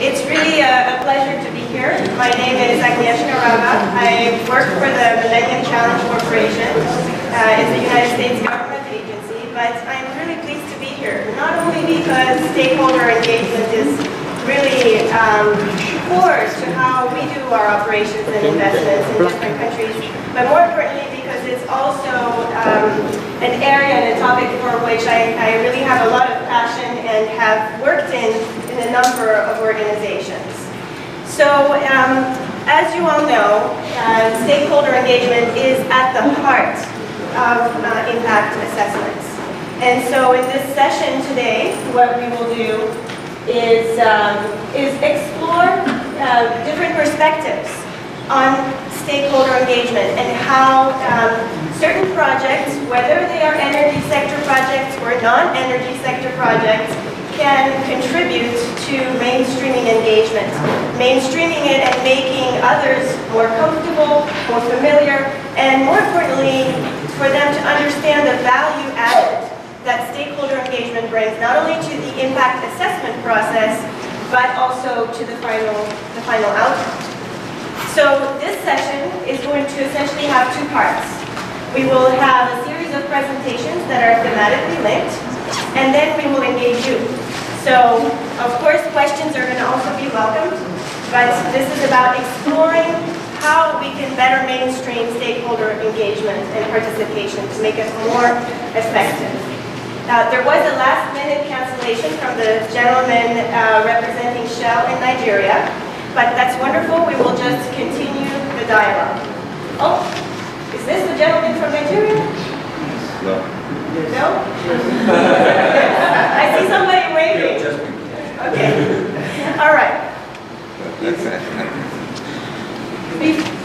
It's really a pleasure to be here. My name is Agnieszka Rava. I work for the Millennium Challenge Corporation. It's a United States government agency, but I'm really pleased to be here. Not only because stakeholder engagement is really core to how we do our operations and investments in different countries, but more importantly because it's also an area and a topic for which I really have a lot of passion and have worked in a number of organizations. So, as you all know, stakeholder engagement is at the heart of impact assessments. And so in this session today, what we will do is explore different perspectives on stakeholder engagement and how certain projects, whether they are energy sector projects or non-energy sector projects, can contribute to mainstreaming engagement. Mainstreaming it and making others more comfortable, more familiar, and more importantly, for them to understand the value added that stakeholder engagement brings, not only to the impact assessment process, but also to the final outcome. So this session is going to essentially have two parts. We will have a series of presentations that are thematically linked, and then we will engage you. So, of course, questions are going to also be welcomed, but this is about exploring how we can better mainstream stakeholder engagement and participation to make it more effective. There was a last-minute cancellation from the gentleman representing Shell in Nigeria, but that's wonderful. We will just continue the dialogue. Oh, is this the gentleman from Nigeria? No. No? I see somebody waving. Okay. All right.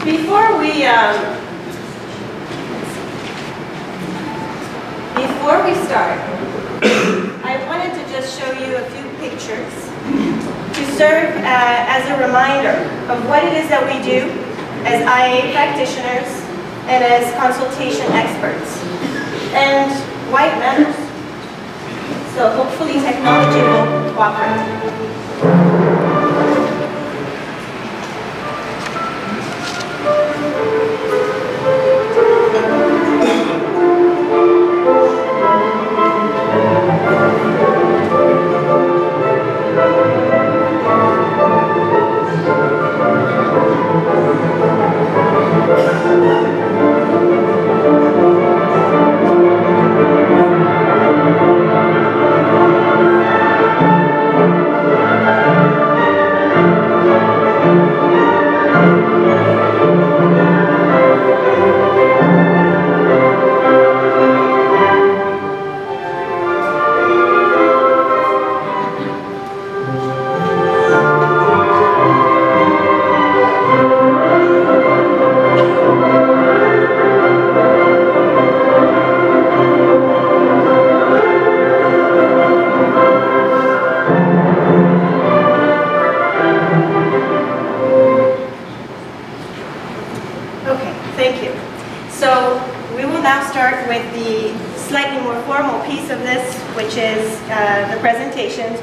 Before we start, I wanted to just show you a few pictures to serve as a reminder of what it is that we do as IAIA practitioners and as consultation experts, and why it matters. So hopefully technology will cooperate.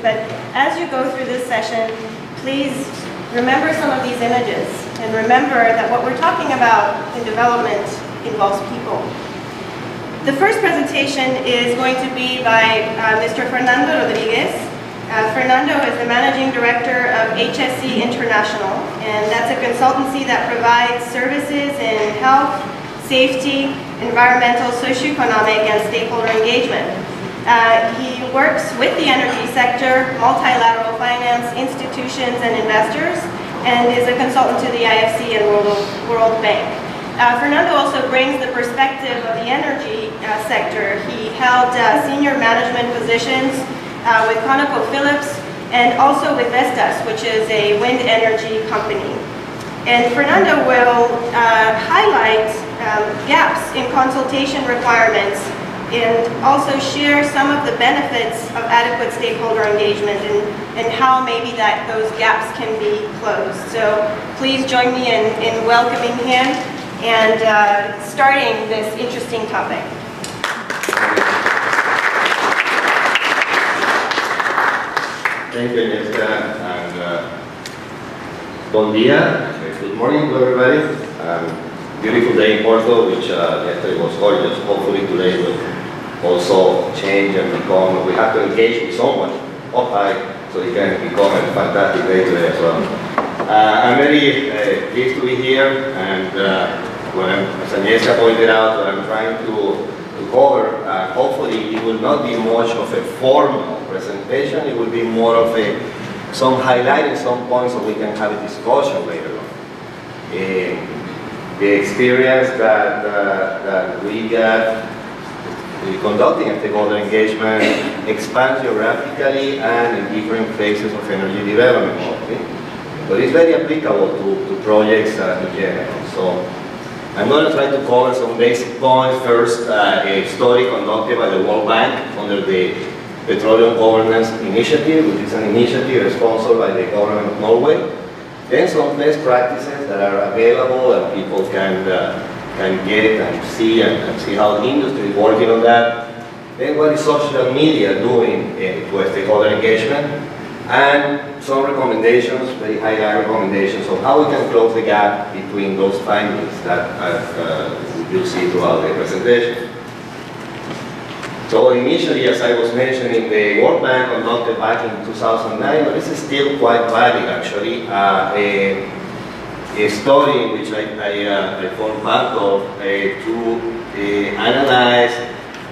But as you go through this session, please remember some of these images and remember that what we're talking about in development involves people. The first presentation is going to be by Mr. Fernando Rodriguez. Fernando is the Managing Director of HSC International, and that's a consultancy that provides services in health, safety, environmental, socioeconomic, and stakeholder engagement. He works with the energy sector, multilateral finance, institutions, and investors, and is a consultant to the IFC and World Bank. Fernando also brings the perspective of the energy sector. He held senior management positions with ConocoPhillips and also with Vestas, which is a wind energy company. And Fernando will highlight gaps in consultation requirements and also share some of the benefits of adequate stakeholder engagement and how maybe those gaps can be closed. So please join me in welcoming him and starting this interesting topic. Thank you, Agnieszka, and Bon dia, good morning to everybody. Beautiful day in Porto, which yesterday was gorgeous. Hopefully today will also change and become, we have to engage with someone up high so it can become a fantastic day today as well. I'm very pleased to be here, and as Agnieszka pointed out, what I'm trying to cover, hopefully it will not be much of a formal presentation, it will be more of some highlighting some points so we can have a discussion later on. The experience that we got conducting a stakeholder engagement expands geographically and in different phases of energy development. Okay? But it's very applicable to projects in general. So I'm going to try to cover some basic points. First, a study conducted by the World Bank under the Petroleum Governance Initiative, which is an initiative sponsored by the government of Norway. Then some best practices that are available and people can get and see how the industry is working on that. Then what is social media doing to a stakeholder engagement, and some recommendations, very high-level recommendations of how we can close the gap between those findings that you'll see throughout the presentation. So initially, as I was mentioning, the World Bank conducted back in 2009, but this is still quite valid actually, a study in which I formed part of to analyze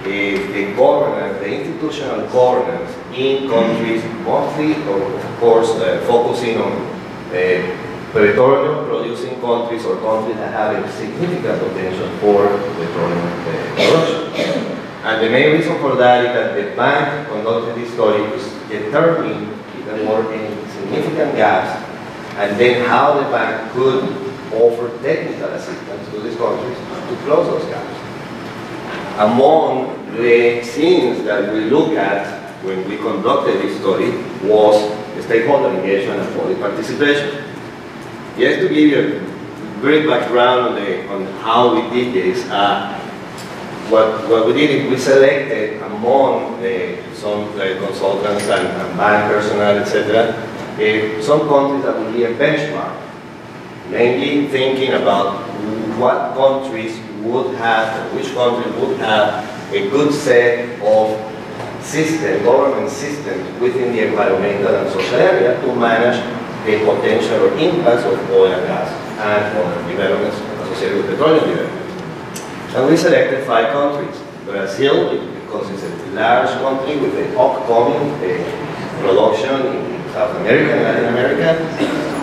the governance, the institutional governance in countries, mostly, of course, focusing on petroleum producing countries or countries that have a significant potential for petroleum production. And the main reason for that is that the bank conducted this study to determine if there were any significant gaps, and then how the bank could offer technical assistance to these countries to close those gaps. Among the things that we looked at when we conducted this study was the stakeholder engagement and public participation. Just to give you a brief background on how we did this, what we did is we selected among some consultants and bank personnel, etc., some countries that would be a benchmark, mainly thinking about what countries would have, or which countries would have a good set of government systems within the environmental and social area to manage the potential or impacts of oil and gas and other developments associated with petroleum development. And we selected 5 countries. Brazil, because it's a large country with an upcoming production in South America and Latin America.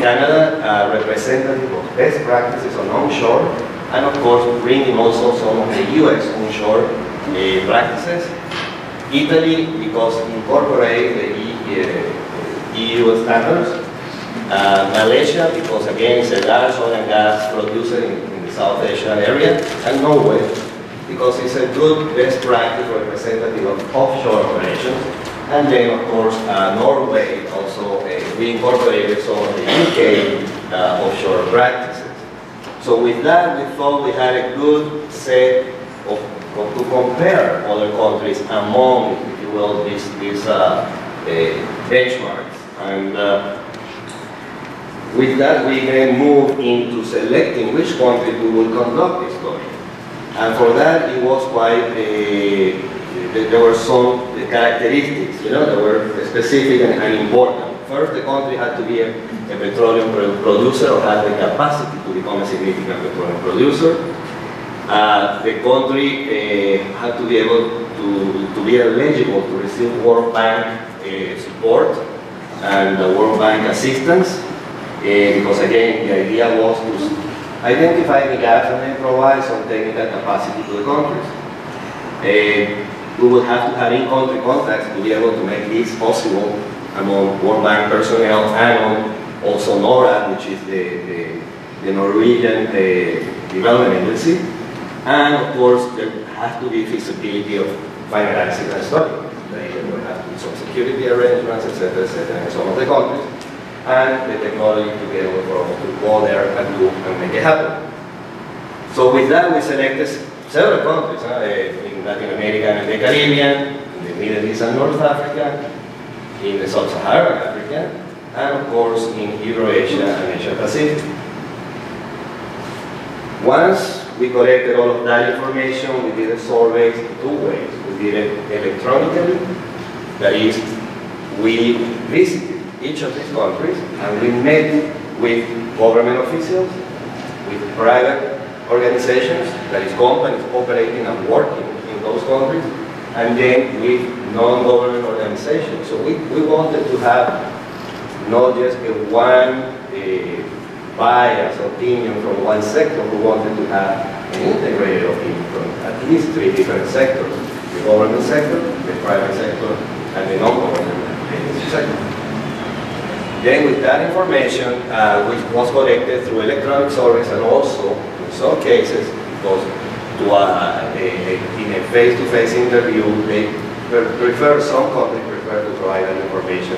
Canada, representative of best practices on onshore, and of course bringing also some of the US onshore practices. Italy, because incorporating the EU standards. Malaysia, because again it's a large oil and gas producer in the South Asian area. And Norway, because it's a good best practice representative of offshore operations. And then of course Norway also, we incorporated some of the UK offshore practices. So with that we thought we had a good set of to compare other countries among, if you will, these benchmarks. And with that we then move into selecting which country we will conduct this study. And for that it was quite there were some characteristics, that were specific and important. First, the country had to be a petroleum producer or had the capacity to become a significant petroleum producer. The country had to be able to be eligible to receive World Bank support and World Bank assistance, because again, the idea was to identify the gaps and then provide some technical capacity to the countries. We would have to have in-country contacts to be able to make this possible among World Bank personnel and also NORAD, which is the Norwegian development agency. And of course, there has to be feasibility of finalizing a study. There will have to be some security arrangements, etc., in some of the countries, and the technology to be able to go there and make it happen. So with that, we selected several countries in Latin America and the Caribbean, in the Middle East and North Africa, in the Sub-Saharan Africa, and of course in Eurasia and Asia Pacific. Once we collected all of that information, we did a survey in two ways. We did it electronically, that is, we visited each of these countries and we met with government officials, with private organizations, that is companies operating and working in those countries, and then with non-government organizations. So we wanted to have not just a one biased opinion from one sector, we wanted to have an integrated opinion from at least three different sectors: the government sector, the private sector, and the non-government agency sector. Then with that information, which was collected through electronic surveys, and also in some cases, because in a face-to-face interview, they prefer, some countries prefer to provide that information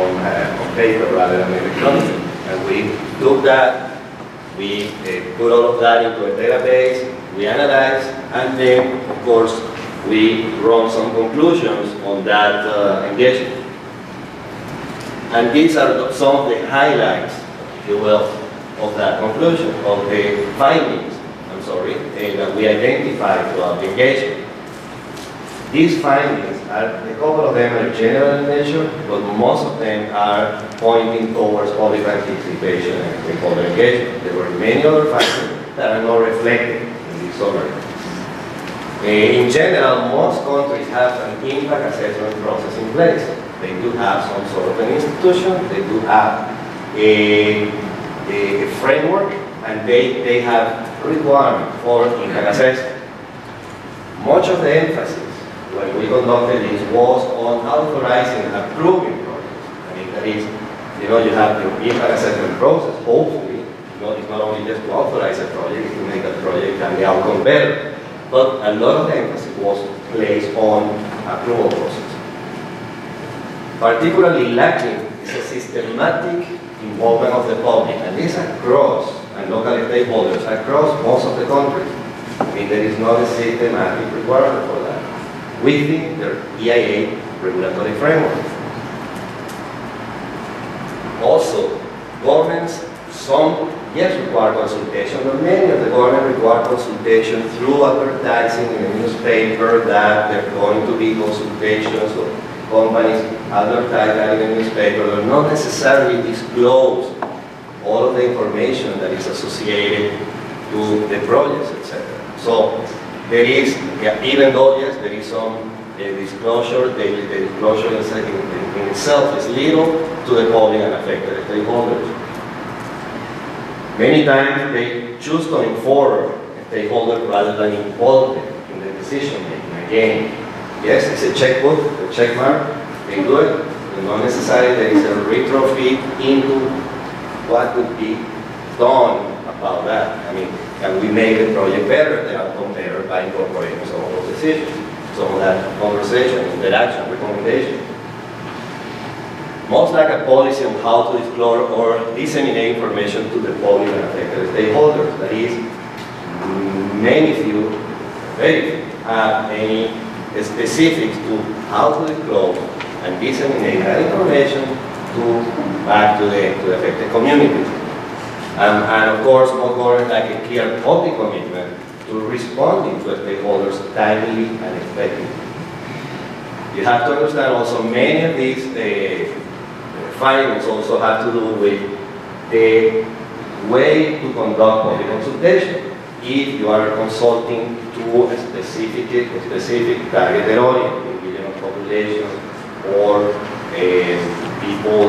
on paper rather than electronically. And we took that, we put all of that into a database, we analyzed, and then, of course, we run some conclusions on that engagement. And these are some of the highlights, if you will, of that conclusion, of the findings, that we identified throughout the engagement. These findings, a couple of them are general in nature, but most of them are pointing towards public participation and stakeholder engagement. There were many other findings that are not reflected in this summary. In general, most countries have an impact assessment process in place. They do have some sort of an institution, they do have a framework, and they have requirements for impact assessment. Much of the emphasis when we conducted this was on authorizing and approving projects. I mean, that is, you have the impact assessment process, hopefully, it's not only just to authorize a project, it's to make that project and the outcome better. But a lot of the emphasis was placed on approval process. Particularly lacking is a systematic involvement of the public, and this across, and local stakeholders across most of the countries. I mean, there is not a systematic requirement for that within the IAIA regulatory framework. Also, governments, some yes require consultation, but many of the government require consultation through advertising in the newspaper that there are going to be consultations, or companies advertise that in the newspaper, but not necessarily disclose all of the information that is associated to the projects, etc. So there is, even though yes, there is some disclosure, the disclosure in itself is little to the public and affected stakeholders. Many times they choose to inform stakeholders rather than involve them in the decision making. Again, yes, it's a checkbook, a check mark, they do it, but not necessarily there is a retrofit into what could be done about that. I mean, can we make the project better, the outcome better, by incorporating some of those decisions, some of that conversation, interaction, recommendation. Most like a policy on how to disclose or disseminate information to the public and affected stakeholders. That is, many few, very few, have any specifics to how to disclose and disseminate that information back to the affected communities. And of course, most governments like a clear public commitment to responding to stakeholders timely and effectively. You have to understand also many of these findings also have to do with the way to conduct public consultation. If you are consulting to a specific targeted audience, indigenous population, or people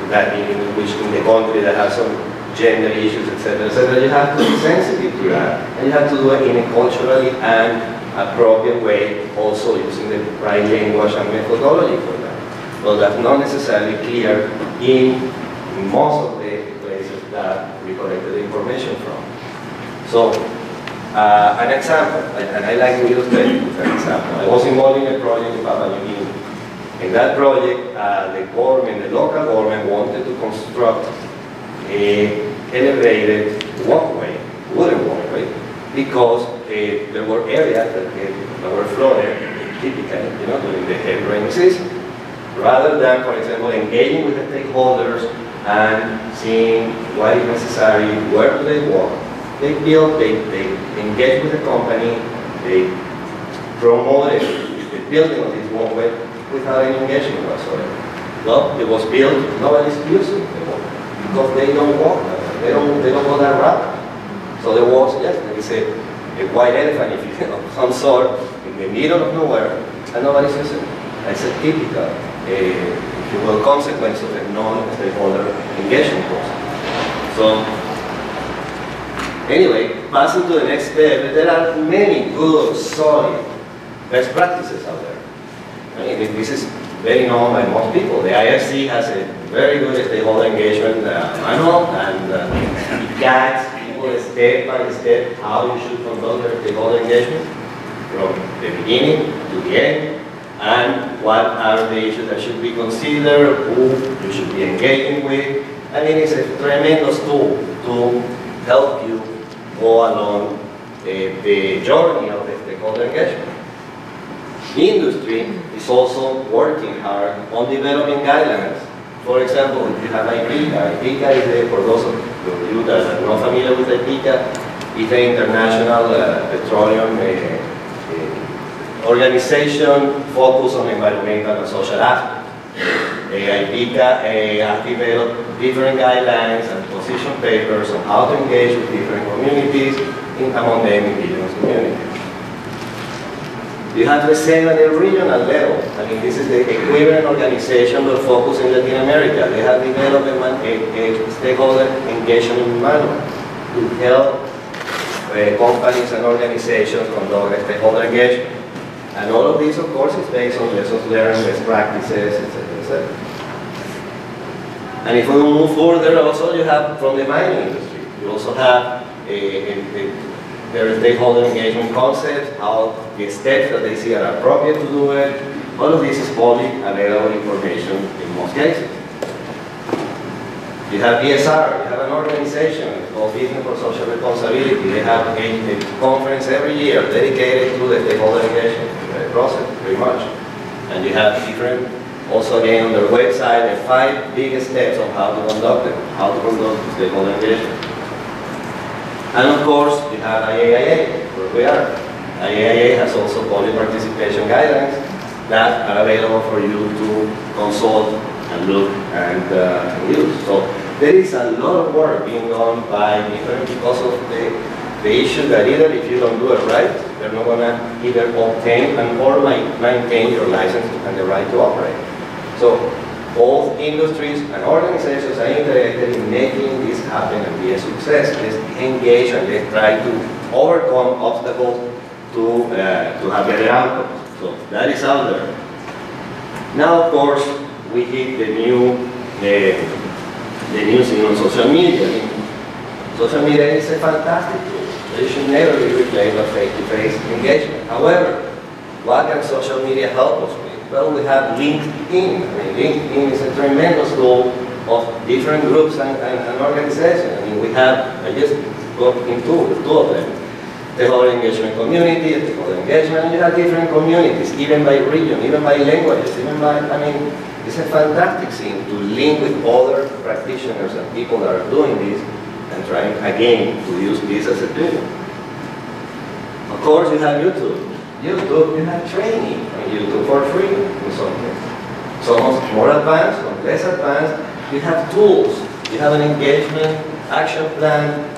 that in the country that have some gender issues, etc., etc., you have to be sensitive to that, and you have to do it in a culturally and appropriate way, also using the right language and methodology for that. Well, that's not necessarily clear in most of the places that we collected the information from. So, an example, and I like to illustrate with an example. I was involved in a project in Papua New Guinea. In that project, the local government wanted to construct an elevated walkway, wooden walkway, because there were areas that were flooded, typically, during the heavy rainy season. rather than, for example, engaging with the stakeholders and seeing what is necessary, where do they work. They build, they engage with the company, they promote the building of this walkway without any engagement whatsoever. Well, it was built, nobody's using the walkway because they don't walk that way. They don't go that route. So there was, yes, there is a white elephant, if you know, of some sort, in the middle of nowhere, and nobody's using it. That's a typical, if you will, consequence of a non-stakeholder engagement process. So, anyway, passing to the next step, there are many good, solid best practices out there. I mean, this is very known by most people. The IFC has a very good stakeholder engagement manual, and it guides people step by step how you should conduct your stakeholder engagement from the beginning to the end, and what are the issues that should be considered, who you should be engaging with. I mean, it's a tremendous tool to help you go along the journey of the stakeholder engagement. Industry is also working hard on developing guidelines. For example, if you have IAIA, IAIA is for those of you that are not familiar with IAIA, it's the International Petroleum Organization focused on environmental and social aspects. IAIA has developed different guidelines and position papers on how to engage with different communities, among them indigenous communities. You have the same at the regional level. I mean, this is the equivalent organization that focuses in Latin America. They have developed a stakeholder engagement manual to help companies and organizations conduct stakeholder engagement. And all of this, of course, is based on lessons learned, best practices, etc., etc. And if we move further, also you have from the mining industry. You also have their stakeholder engagement concepts, how the steps that they see are appropriate to do it. All of this is public available information in most cases. You have BSR, you have an organization called Business for Social Responsibility. They have a conference every year dedicated to the stakeholder engagement process, pretty much. And you have different, also again on their website, the 5 biggest steps of how to conduct it, how to conduct stakeholder engagement. And of course, you have IAIA, where we are. IAIA has also public participation guidelines that are available for you to consult and look and use. So there is a lot of work being done by different because of the issue that either if you don't do it right, they're not going to either obtain and or maintain your license and the right to operate. So both industries and organizations are interested in making this happen and be a success. Let's engage and let's try to overcome obstacles to have better outcomes. So that is out there. Now, of course, we hit the new thing on social media. Social media is a fantastic tool. It should never be replaced by face-to-face engagement. However, what can social media help us with? Well, we have LinkedIn. I mean, LinkedIn is a tremendous tool of different groups and organizations. I mean, we have, I just got into 2 of them. Stakeholder engagement community, stakeholder engagement, and you have different communities, even by region, even by languages, even by, I mean, it's a fantastic thing to link with other practitioners and people that are doing this and trying, again, to use this as a tool. Of course, you have YouTube. YouTube, you have training on YouTube for free in some cases. Some more advanced, some less advanced. You have tools. You have an engagement action plan,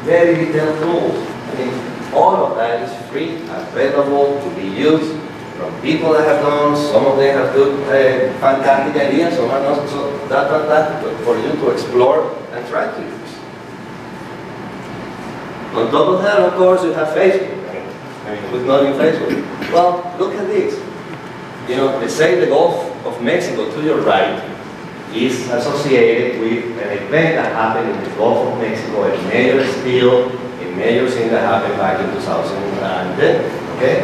very detailed tools. I mean, all of that is free, available to be used from people that have done. Some of them have good, fantastic ideas, some are not so that fantastic for you to explore and try to use. On top of that, of course, you have Facebook. I mean, who's not in Facebook? Well, look at this. You know, they say the Gulf of Mexico to your right is associated with an event that happened in the Gulf of Mexico, a major spill, a major thing that happened back in 2010. Okay?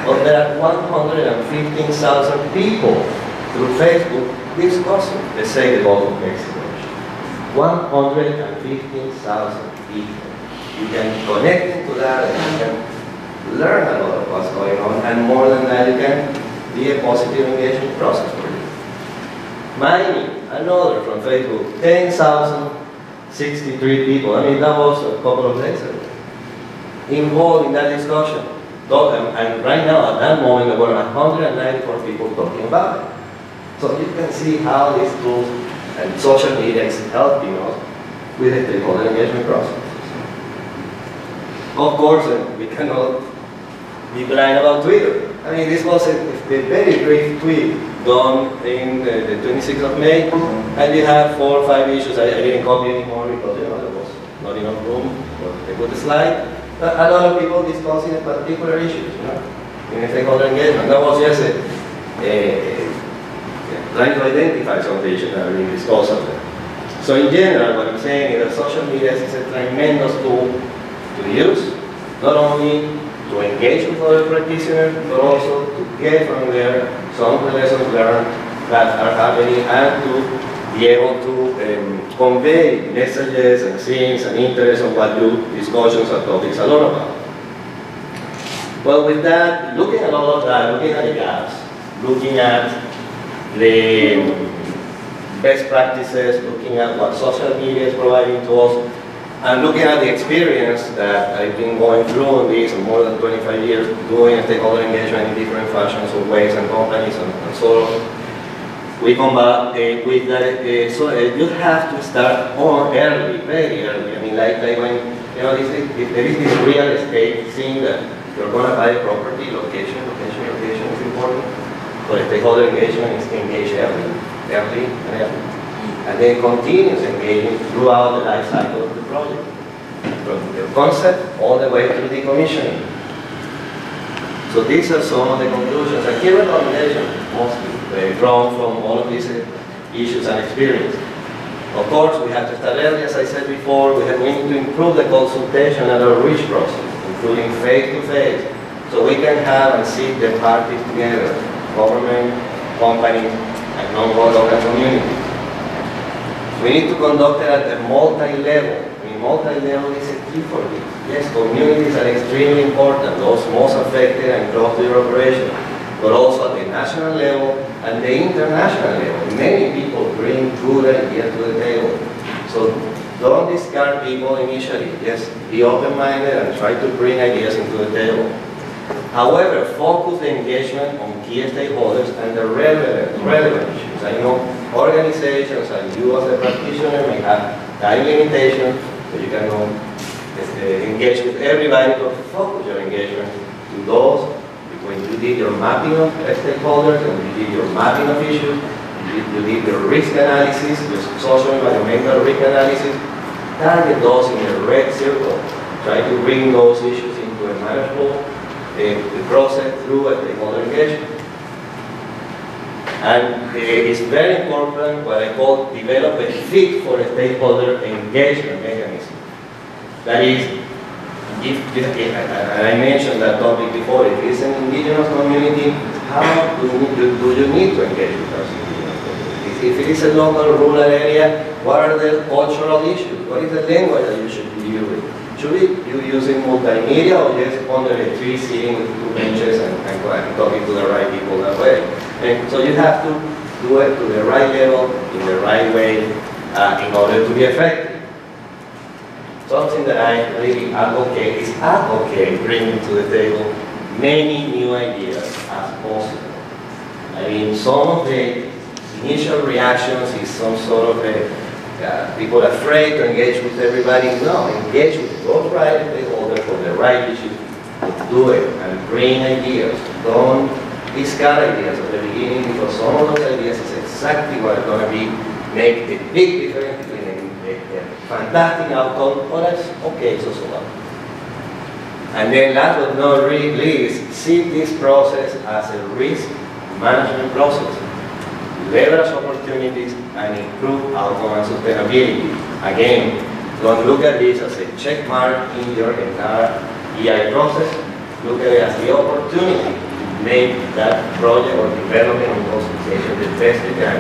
Well, there are 115,000 people through Facebook discussing, let's say, the Gulf of Mexico. 115,000 people. You can connect into that and you can learn a lot of what's going on, and more than that, you can be a positive engagement process for you. Mining, another from Facebook, 10,063 people. I mean, that was a couple of days ago. Involved in that discussion. And right now, at that moment, there were 194 people talking about it. So you can see how these tools and social media is helping us with the stakeholder engagement process. Of course, we cannot be blind about Twitter. I mean, this was a very brief tweet done in the 26th of May, and you have 4 or 5 issues. I didn't copy anymore because there was not enough room to put the slide. But a lot of people discussing a particular issue, in stakeholder engagement. That was just trying to identify some of the issues that are being discussed out there. So in general, what I'm saying is that social media is a tremendous tool to use, not only to engage with other practitioners, but also to get from there some of the lessons learned that are happening and to be able to convey messages and themes and interests on what your discussions and topics are all about. Well, with that, looking at all of that, looking at the gaps, looking at the best practices, looking at what social media is providing to us, and looking at the experience that I've been going through on this in more than 25 years, doing stakeholder engagement in different fashions or ways and companies and so on, we come back with that. So you have to start on early, very early. I mean, like when, if there is this real estate thing that you're going to buy property, location is important. But stakeholder engagement is engaged early, and then continuous engagement throughout the life cycle of the project, from the concept all the way to decommissioning. So these are some of the conclusions and key recommendations, mostly drawn from all of these issues and experience. Of course, we have to start early, as I said before. We need to improve the consultation and outreach process, including face-to-face, so we can have and see the parties together, government, companies, and non-governmental communities. We need to conduct it at a multi-level. I mean, multi-level is a key for this. Yes, communities are extremely important, those most affected and close to your operation, but also at the national level and the international level. Many people bring good ideas to the table. So don't discard people initially. Just be open-minded and try to bring ideas into the table. However, focus the engagement on key stakeholders and the relevant issues. I know organizations and you as a practitioner may have time limitations, so you cannot engage with everybody, but focus your engagement to those. When you did your mapping of stakeholders, and you did your mapping of issues, you did your risk analysis, your social environmental risk analysis, target those in a red circle. Try to bring those issues into a manageable process through a stakeholder engagement. And it's very important what I call develop a fit for a stakeholder engagement mechanism. That is, and I mentioned that topic before, if it's an indigenous community, how do you need to engage with those indigenous communities? If it is a local rural area, what are the cultural issues? What is the language that you should be using? Should you using multimedia or just under a tree sitting with 2 benches and talking to the right people that way? And so you have to do it to the right level, in the right way, in order to be effective. Something that I really advocate is bringing to the table many new ideas as possible. I mean, some of the initial reactions is some sort of people afraid to engage with everybody. No, engage with those right stakeholders for the right issue. Do it and bring ideas. Don't discard ideas at the beginning, because some of those ideas is exactly what is going to make a big difference between a fantastic outcome or that's okay, so what. And then last but not least, see this process as a risk management process. Leverage opportunities and improve outcome and sustainability. Again, don't look at this as a check mark in your entire EI process. Look at it as the opportunity to make that project or development or consultation the best you can,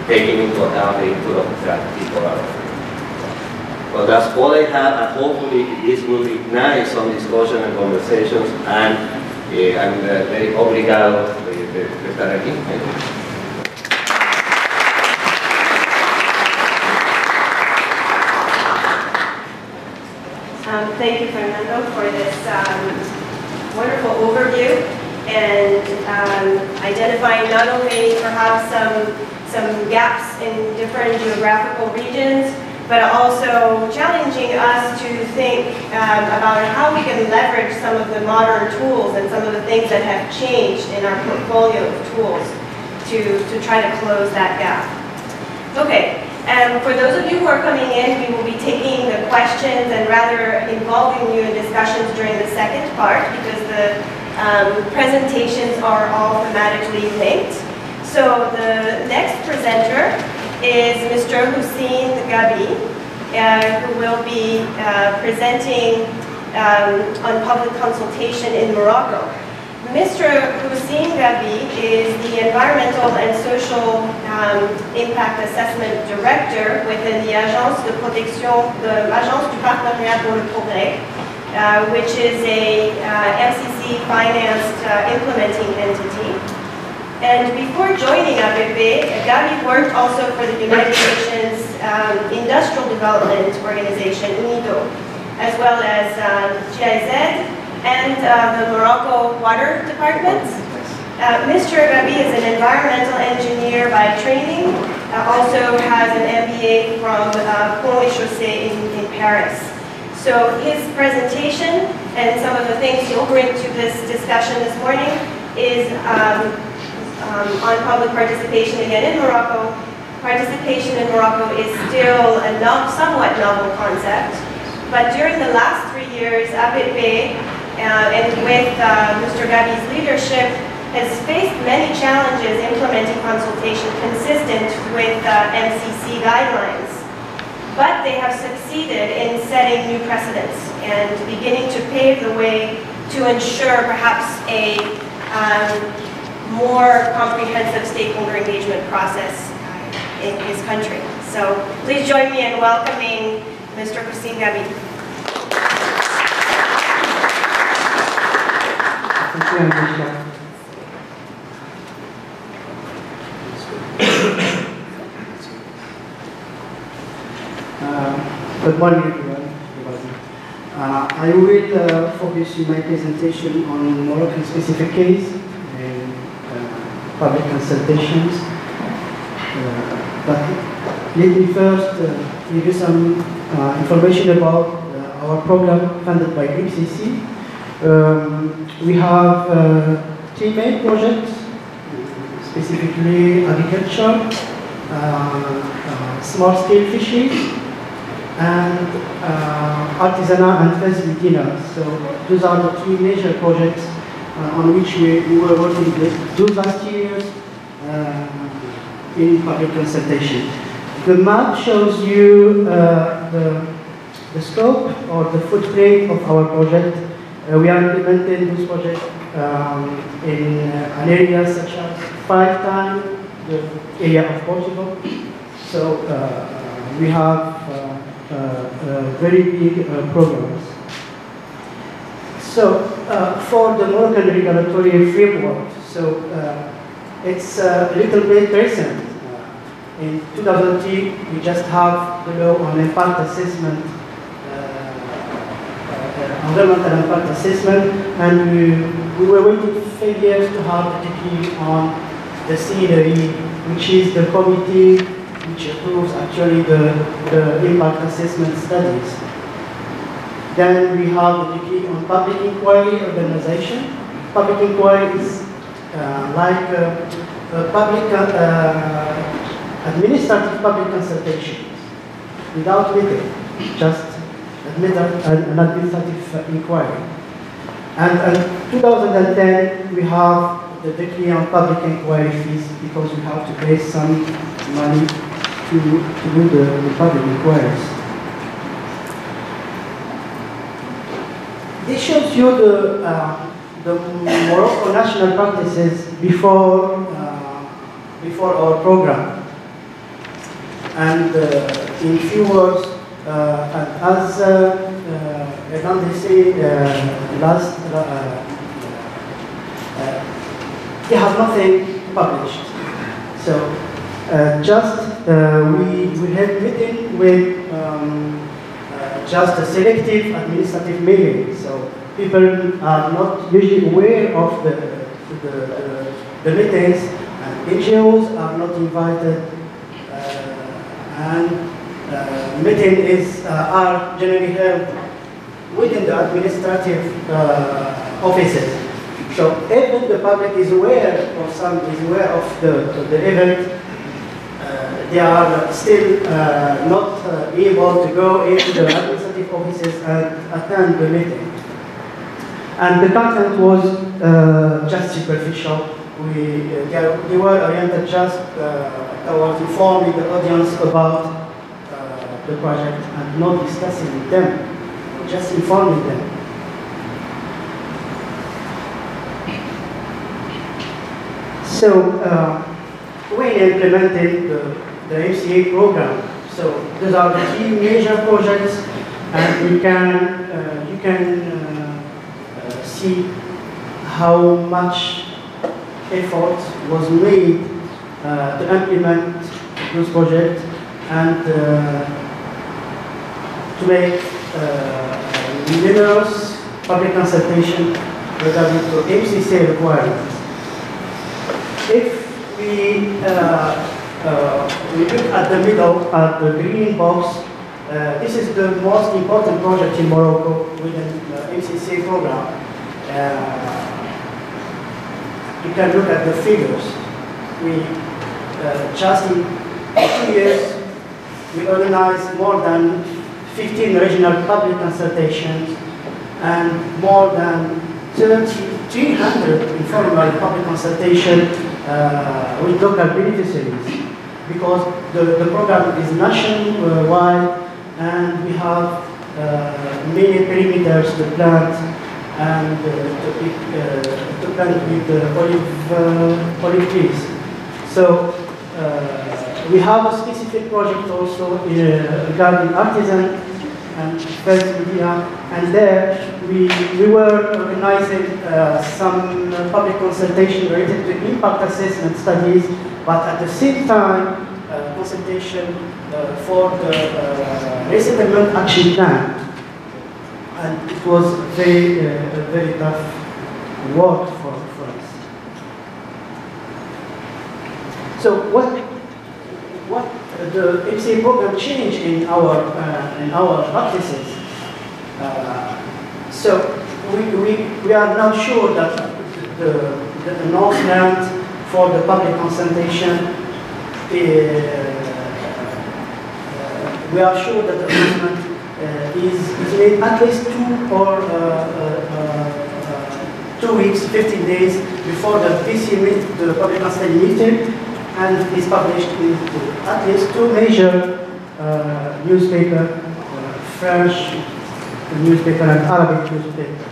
taking into account the input of that people are offering. Well, that's all I have, and hopefully this will ignite some discussion and conversations, and I'm very obrigado de estar aquí. Thank you, Fernando, for this wonderful overview and identifying not only perhaps some gaps in different geographical regions, but also challenging us to think about how we can leverage some of the modern tools and some of the things that have changed in our portfolio of tools to try to close that gap. Okay, and for those of you who are coming in, we will be taking the questions and rather involving you in discussions during the second part because the presentations are all thematically linked. So the next presenter is Mr. Hussein Gabi, who will be presenting on public consultation in Morocco. Mr. Hussein Gabi is the Environmental and Social Impact Assessment Director within the Agence du Partenariat pour le Progrès, which is a MCC-financed implementing entity. And before joining ABP, Gabi worked also for the United Nations Industrial Development Organization, UNIDO, as well as GIZ and the Morocco Water Department. Mr. Gabi is an environmental engineer by training, also has an MBA from Pont et Chaussée in Paris. So his presentation and some of the things he'll bring to this discussion this morning is on public participation again in Morocco. Participation in Morocco is still a somewhat novel concept, but during the last 3 years, ABP, and with Mr. Gabi's leadership, has faced many challenges implementing consultation consistent with MCC guidelines. But they have succeeded in setting new precedents and beginning to pave the way to ensure perhaps a more comprehensive stakeholder engagement process in his country. So please join me in welcoming Mr. Hussein Gabi. Thank you, Angelica. Good morning, everyone. I will focus in my presentation on Moroccan specific case and public consultations. But let me first give you some information about our program funded by MCC. We have 3 main projects, specifically agriculture, small-scale fisheries, and artisanal and facilitators. So those are the 3 major projects on which we were working with those last years in public consultation. The map shows you the scope or the footprint of our project. We are implementing this project in an area such as 5 times the area of Portugal. So we have very big programs. So for the Moroccan regulatory framework, so it's a little bit recent. In 2003, we just have the law on impact assessment, environmental impact assessment, and we were waiting 5 years to have the decree on the CLE, which is the committee which approves actually the impact assessment studies. Then we have the decree on public inquiry organization. Public inquiry is like a public administrative public consultation without meeting, just an administrative inquiry. And in 2010, we have the decree on public inquiry fees because we have to pay some money to do the public inquiries. This shows you the Morocco national practices before our program. And in few words, as Hernande said they have nothing published. So just we had meeting with just a selective administrative mailing. So people are not usually aware of the meetings, and NGOs are not invited, and meetings are generally held within the administrative offices. So even the public is aware, or some is aware of the event, they are still not able to go into the administrative offices and attend the meeting. And the content was just superficial. They were oriented just towards informing the audience about the project and not discussing with them, just informing them. So when implementing the MCA program, so those are the three major projects, and you can see how much effort was made to implement those projects and to make numerous public consultation regarding to MCC requirements. If we look at the middle, at the green box, this is the most important project in Morocco within the MCC program. You can look at the figures. We just in 2 years, we organized more than 15 regional public consultations and more than 300 informal public consultations with local beneficiaries, because the program is nationwide and we have many perimeters to plant and to plant with the olive trees. So we have a specific project also regarding artisan and first media, and there we were organizing some public consultation related to impact assessment studies, but at the same time consultation for the resettlement action plan. And it was very tough work for us. So what the MCA program changed in our practices? So we are now sure that the announcement for the public consultation, we are sure that the announcement is made at least 2 weeks, 15 days before the PC meet, the public consultation meeting, and is published in at least 2 major newspapers, French newspaper and Arabic newspaper.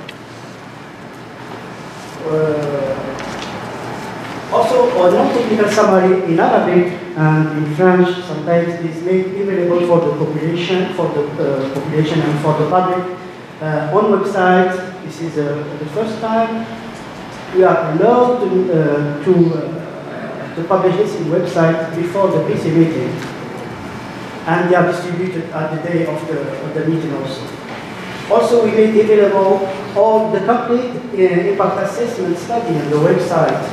Also, a non-technical summary in Arabic and in French sometimes is made available for the population, and for the public on website. This is the first time we are allowed to publish this in website before the PC meeting, and they are distributed at the day of the meeting also. Also, we made available all the complete impact assessment study on the website.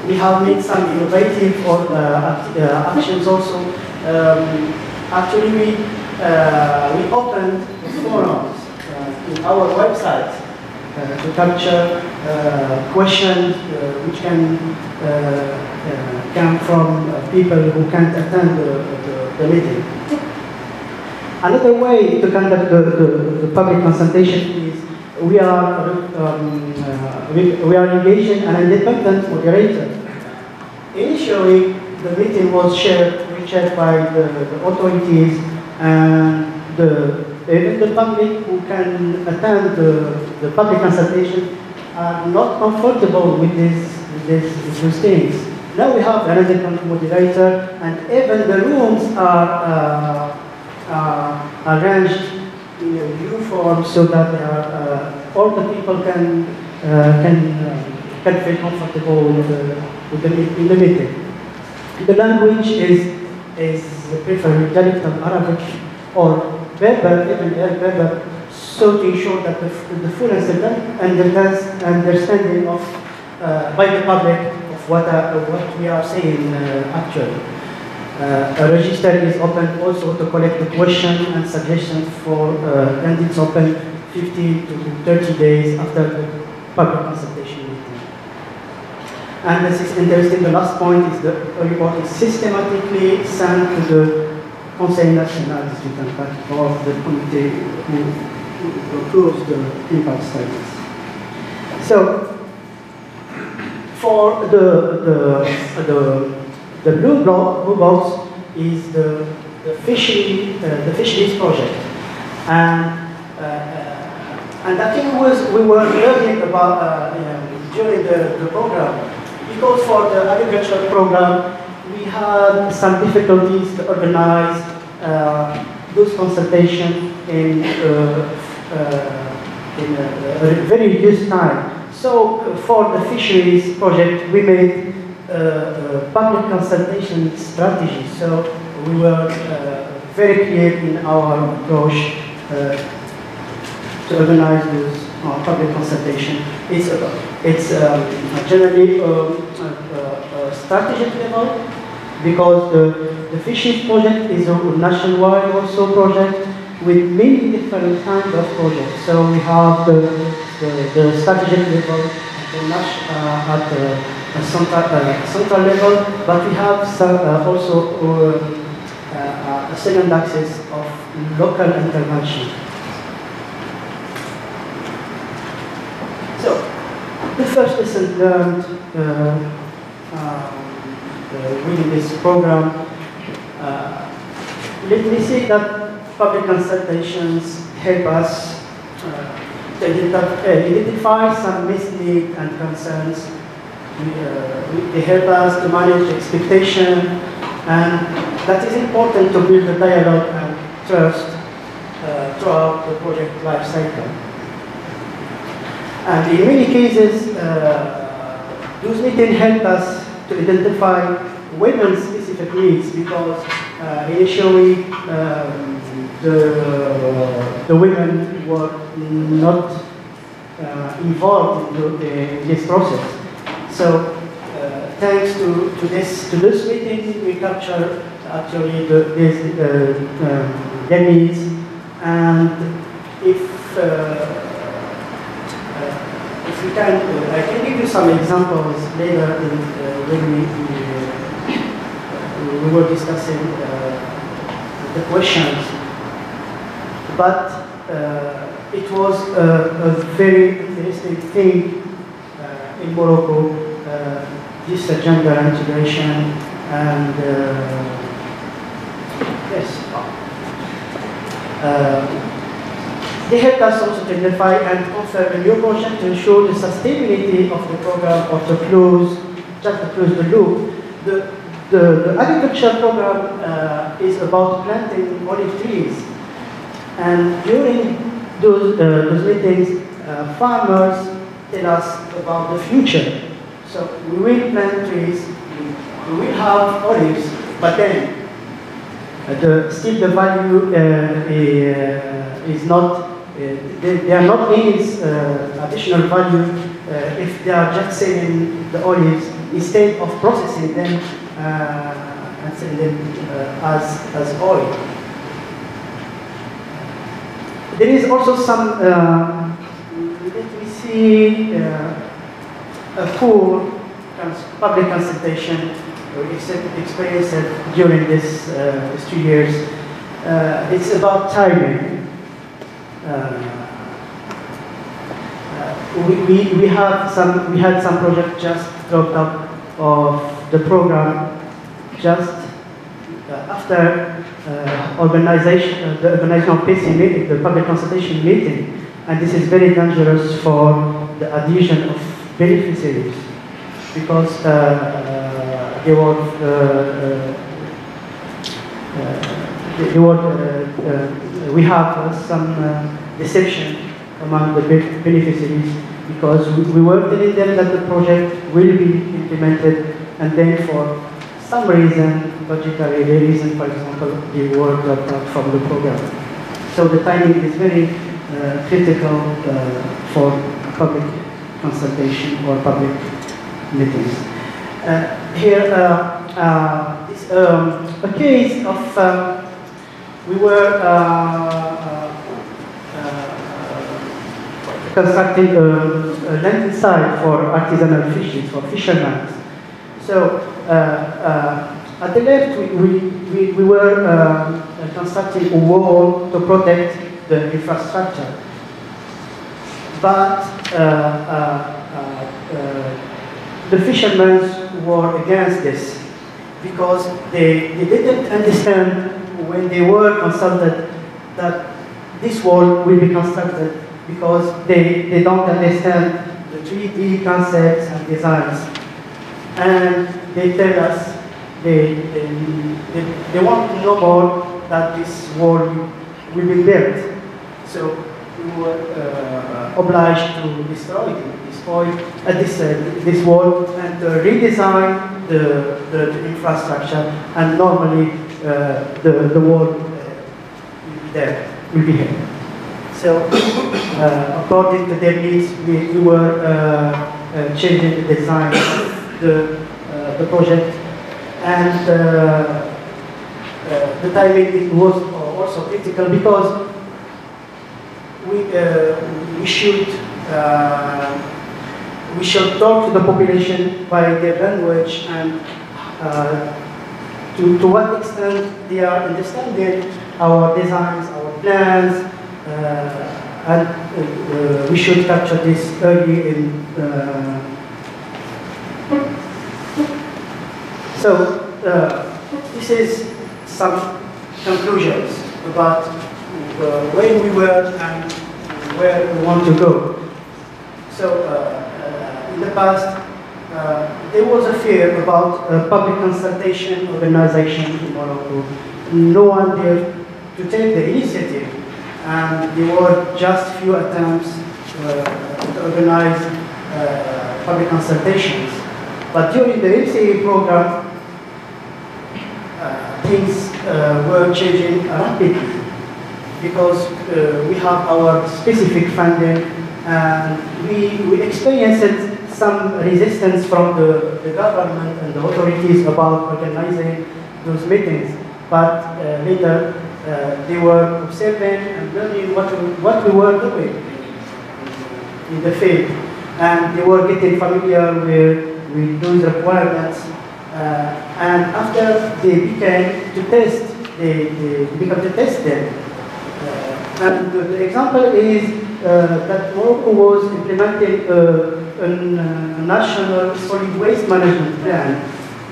We have made some innovative actions also. Actually, we opened forums in our website to capture questions which can come from people who can't attend the meeting. Another way to conduct the public consultation is we are engaging an independent moderator. Initially, the meeting was shared by the authorities, and even the public who can attend the public consultation are not comfortable with these things. Now we have an independent moderator, and even the rooms are arranged in a view form so that all the people can feel comfortable in the meeting. The language is is preferably dialectal Arabic or Berber, even Berber, so to ensure that the full understanding of by the public of what we are saying actually. A register is open also to collect the question and suggestions for, and it's open 50 to 30 days after the public consultation meeting. And this is interesting, the last point is the report is systematically sent to the Conseil National du Impact, or the committee who approves the impact studies. So, for the blue box is the fisheries project, and I think we were learning about during the program, because for the agriculture program we had some difficulties to organize those consultations in a very reduced time. So for the fisheries project we made public consultation strategy. So we were very clear in our approach to organize this public consultation. It's generally a strategic level, because the fisheries project is a nationwide also project with many different kinds of projects. So we have the strategic level at the central level, but we have some, also a second axis of local intervention. So, the first lesson learned within this program, let me say that public consultations help us to identify some mislead and concerns. They help us to manage expectation, and that is important to build a dialogue and trust throughout the project life cycle. And in many cases, those meetings help us to identify women's specific needs, because initially the women were not involved in this process. So thanks to this meeting, we capture actually their needs, and if we can, I can give you some examples later when we were discussing the questions. But it was a very interesting thing in Morocco, this gender integration, and yes. They helped us also to identify and confirm a new project to ensure the sustainability of the program, or to close the loop. The agriculture program is about planting olive trees, and during those meetings, farmers tell us about the future. So we will plant trees, we will have olives, but then still the value is not. They are not means additional value if they are just selling the olives instead of processing them and selling them as oil. There is also some, let me see, a poor public consultation experienced during this 2 years. It's about timing. We had some project just dropped out of the program just after the organization of PC meeting, the public consultation meeting, and this is very dangerous for the adhesion of beneficiaries, because we have some deception among the beneficiaries, because we were telling them that the project will be implemented, and then for some reason, budgetary reason, for example, the were dropped out from the program. So the timing is very critical for public consultation or public meetings. Here is a case of we were constructing a landing site for artisanal fishes, for fishermen. So at the left, we were constructing a wall to protect the infrastructure. But the fishermen were against this because they didn't understand when they were consulted that this wall will be constructed because they don't understand the 3D concepts and designs. And they tell us they want to know more that this wall will be built. So we were obliged to destroy this wall and redesign the infrastructure, and normally the wall will be here. So according to their needs, we were changing the design of the project, and the timing was also critical because we should talk to the population by their language and to what extent they are understanding our designs, our plans, and we should capture this early in. So this is some conclusions about where we were and where we want to go. So in the past, there was a fear about public consultation organization in Morocco. No one dared to take the initiative, and there were just few attempts to organize public consultations. But during the MCA program, things were changing rapidly because we have our specific funding, and we experienced some resistance from the government and the authorities about organizing those meetings. But later, they were observing and learning what we were doing in the field, and they were getting familiar with those requirements. And after they began to test, they began to test them. And the example is that Morocco was implementing a national solid waste management plan,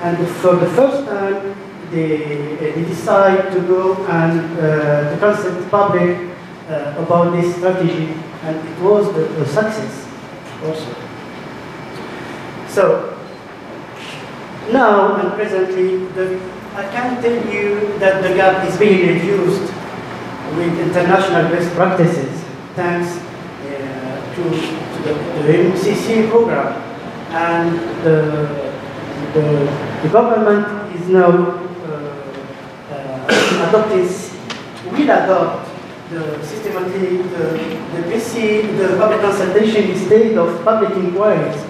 and for the first time they decide to go and to consult the public about this strategy, and it was a success also. So now and presently, I can tell you that the gap is being reduced with international best practices, thanks to the MCC program, and the government is now will adopt the systematic, the PC, the public consultation instead of public inquiries,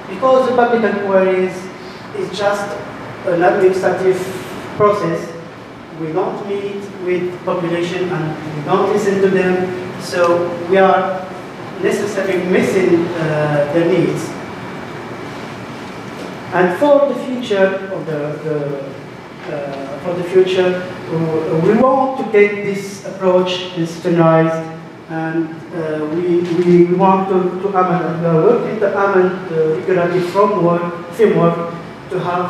because the public inquiries is just an administrative process. We don't meet with population and we don't listen to them, so we are necessarily missing their needs. And for the future of we want to take this approach institutionalized, and we want to amend, we are working to amend the regulatory framework to have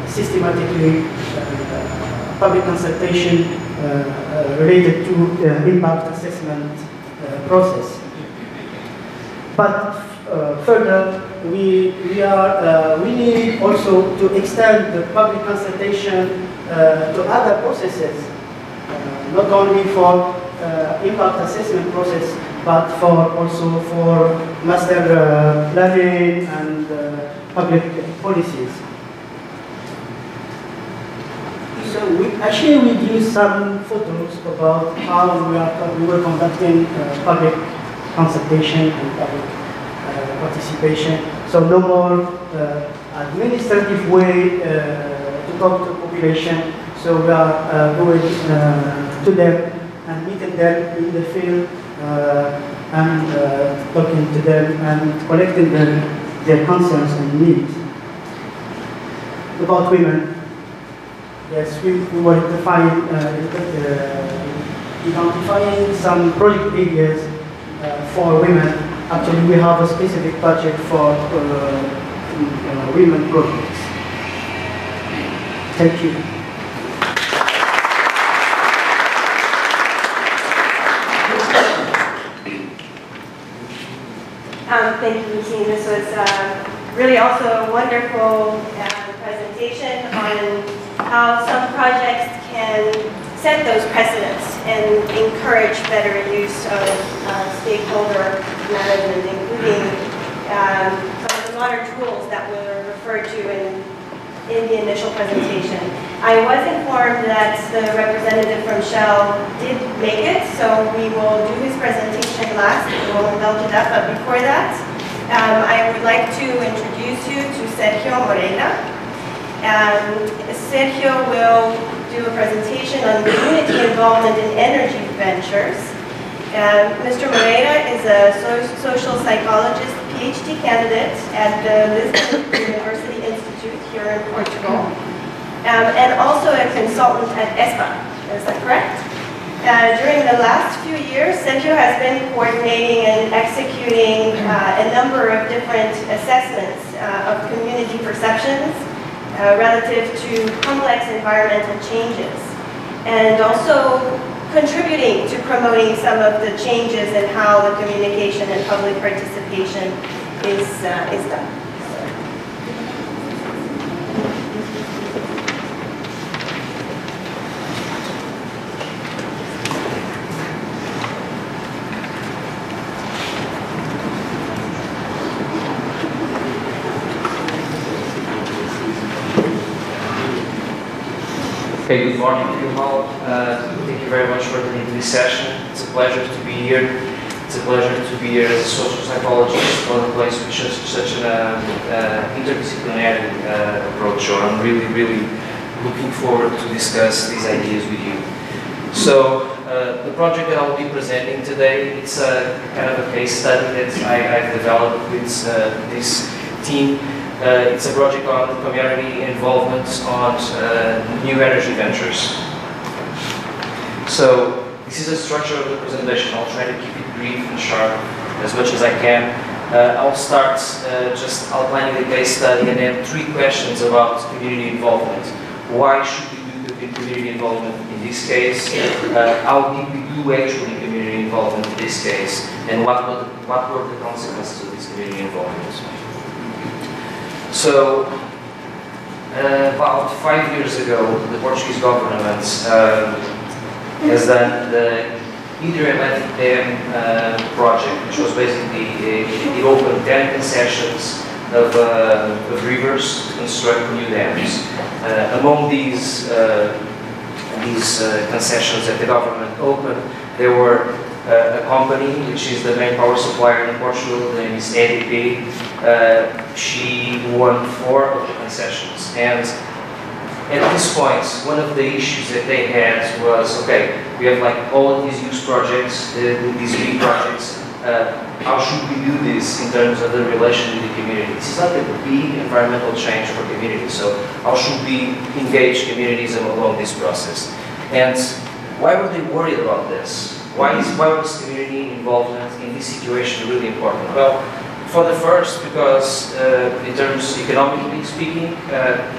systematically public consultation related to impact assessment process. But further, we need also to extend the public consultation to other processes, not only for impact assessment process, but also for master planning and public policies. So we used some photos about how we were conducting public consultation and public participation. So no more administrative way to talk to the population. So we are going to them and meeting them in the field and talking to them and collecting their concerns and needs. About women, yes, we were identifying some project areas for women. Actually, we have a specific budget for women projects. Thank you. Thank you, Eugene. This was really also a wonderful presentation on how some projects can set those precedents and encourage better use of stakeholder management, including some of the modern tools that were referred to in the initial presentation. I was informed that the representative from Shell did make it, so we will do his presentation last. We'll indulge it up, but before that, I would like to introduce you to Sergio Moreira. Sergio will do a presentation on community involvement in energy ventures. Mr. Moreira is a social psychologist, PhD candidate at the Lisbon University Institute here in Portugal, and also a consultant at ESPA. Is that correct? During the last few years, Sergio has been coordinating and executing a number of different assessments of community perceptions relative to complex environmental changes, and also contributing to promoting some of the changes in how the communication and public participation is done. Okay, good morning to you all. Thank you very much for attending this session. It's a pleasure to be here. It's a pleasure to be here as a social psychologist on a place which is such an interdisciplinary approach. So I'm really looking forward to discuss these ideas with you. So the project that I will be presenting today, it's a kind of a case study that I've developed with this team. It's a project on community involvement on new energy ventures. So this is the structure of the presentation. I'll try to keep it brief and sharp as much as I can. I'll start just outlining the case study and then 3 questions about community involvement. Why should we do community involvement in this case? How did we do actually community involvement in this case? And what were the consequences of this community involvement? So, about 5 years ago, the Portuguese government has done the Hydroelectric Dam project, which was basically, it opened 10 concessions of rivers to construct new dams. Among these concessions that the government opened, there were a company which is the main power supplier in Portugal, the name is EDP. She won 4 of the concessions, and at this point, one of the issues that they had was, okay, we have like all of these huge projects, these big projects, how should we do this in terms of the relation with the community? This is like a big environmental change for communities, so how should we engage communities along this process? And why were they worried about this? Why was community involvement in this situation really important? Well, for the first, because in terms economically speaking,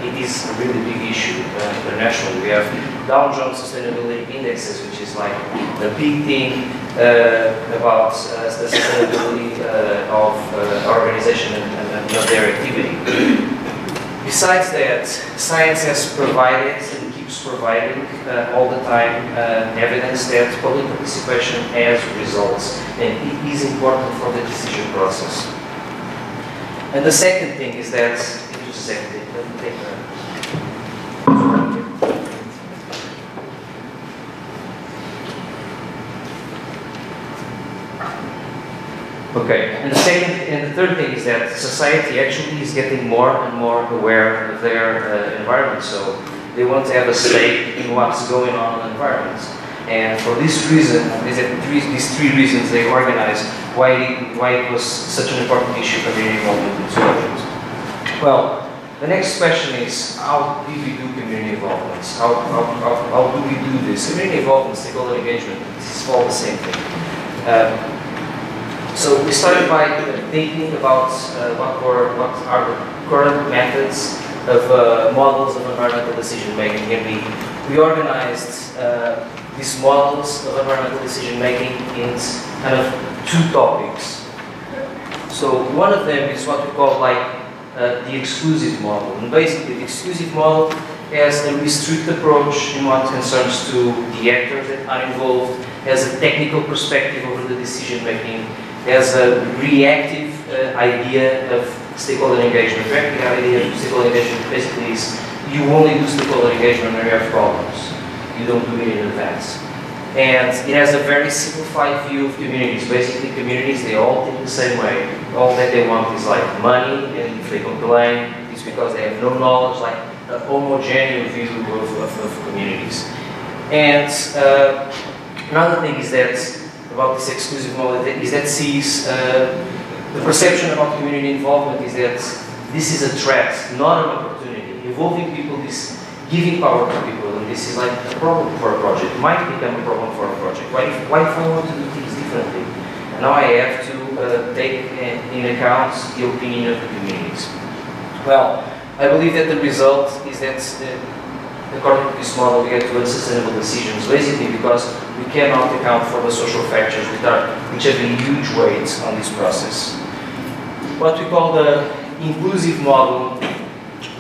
it is a really big issue internationally. We have Dow Jones Sustainability Indexes, which is like a big thing about the sustainability of organization and of their activity. Besides that, science has provided and keeps providing all the time evidence that public participation has results, and it is important for the decision process. And the second thing is that, just a second, let me take Okay, and the third thing is that society actually is getting more and more aware of their environment. So they want to have a stake in what's going on in the environment. And for this reason, these three reasons they organized why it was such an important issue, community involvement in projects. Well, the next question is, how did we do community involvement? How do we do this? Community involvement, stakeholder engagement, this is all the same thing. So we started by thinking about what are the current methods of models of environmental decision making, and we organized these models of environmental decision making in kind of two topics. So one of them is what we call the exclusive model, and basically the exclusive model has a restricted approach in what concerns to the actors that are involved, has a technical perspective over the decision making, has a reactive idea of stakeholder engagement. The idea of stakeholder engagement basically is you only do stakeholder engagement when you have problems. You don't do it in advance. And it has a very simplified view of communities. Basically, communities, they all think the same way. All that they want is like money, and if they complain, it's because they have no knowledge, like a homogeneous view of communities. And another thing is that, about this exclusive model, is that sees the perception about community involvement is that this is a threat, not an opportunity. Involving people is giving power to people, and this is like a problem for a project. It might become a problem for a project. Why if I want to do things differently? Now I have to take in account the opinion of the communities. Well, I believe that the result is that according to this model, we get to unsustainable decisions, basically because we cannot account for the social factors which have a huge weight on this process. What we call the inclusive model,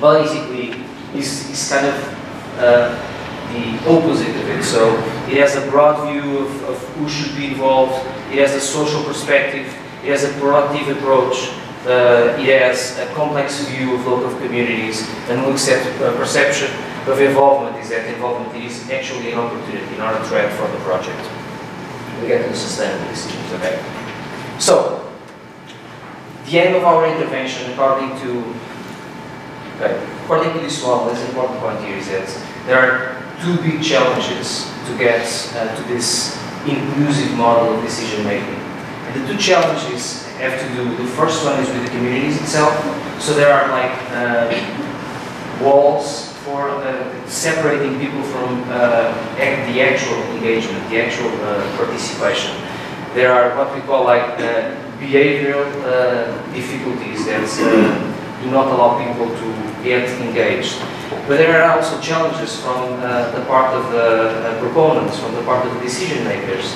basically, is kind of the opposite of it. So it has a broad view of who should be involved, it has a social perspective, it has a proactive approach, it has a complex view of local communities, and looks at perception of involvement is that involvement is actually an opportunity, not a threat for the project. We get to the sustainable decisions, okay? So, the aim of our intervention, according to this model, this important point here is that there are two big challenges to get to this inclusive model of decision making. And the two challenges have to do with, the first one is with the communities itself. So there are like walls for separating people from the actual engagement, the actual participation. There are what we call like behavioral difficulties that do not allow people to get engaged. But there are also challenges from the part of the proponents, from the part of the decision makers,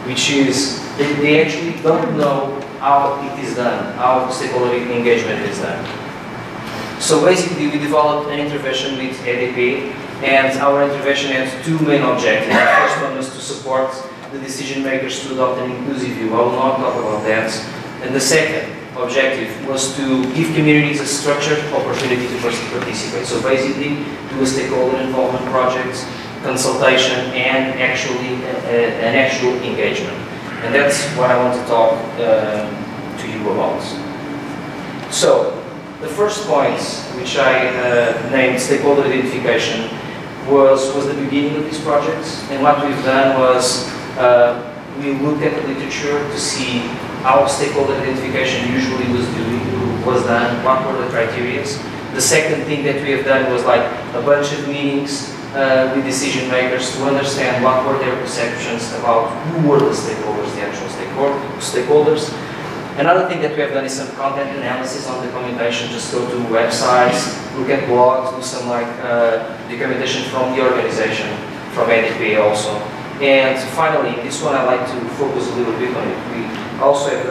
which is they actually don't know how it is done, how stakeholder engagement is done. So basically we developed an intervention with ADP, and our intervention had two main objectives. The first one was to support the decision makers to adopt an inclusive view. I will not talk about that. And the second objective was to give communities a structured opportunity to participate. So basically do a stakeholder involvement project, consultation, and actually an actual engagement. And that's what I want to talk to you about. So, the first point, which I named stakeholder identification, was the beginning of this project. And what we've done was we looked at the literature to see how stakeholder identification usually was done, what were the criteria. The second thing that we have done was like a bunch of meetings with decision makers to understand what were their perceptions about who were the stakeholders, the actual stakeholders. Another thing that we have done is some content analysis on documentation. Just go to websites, look at blogs, do some like documentation from the organization, from ADP also. And finally, this one I like to focus a little bit on it. We also have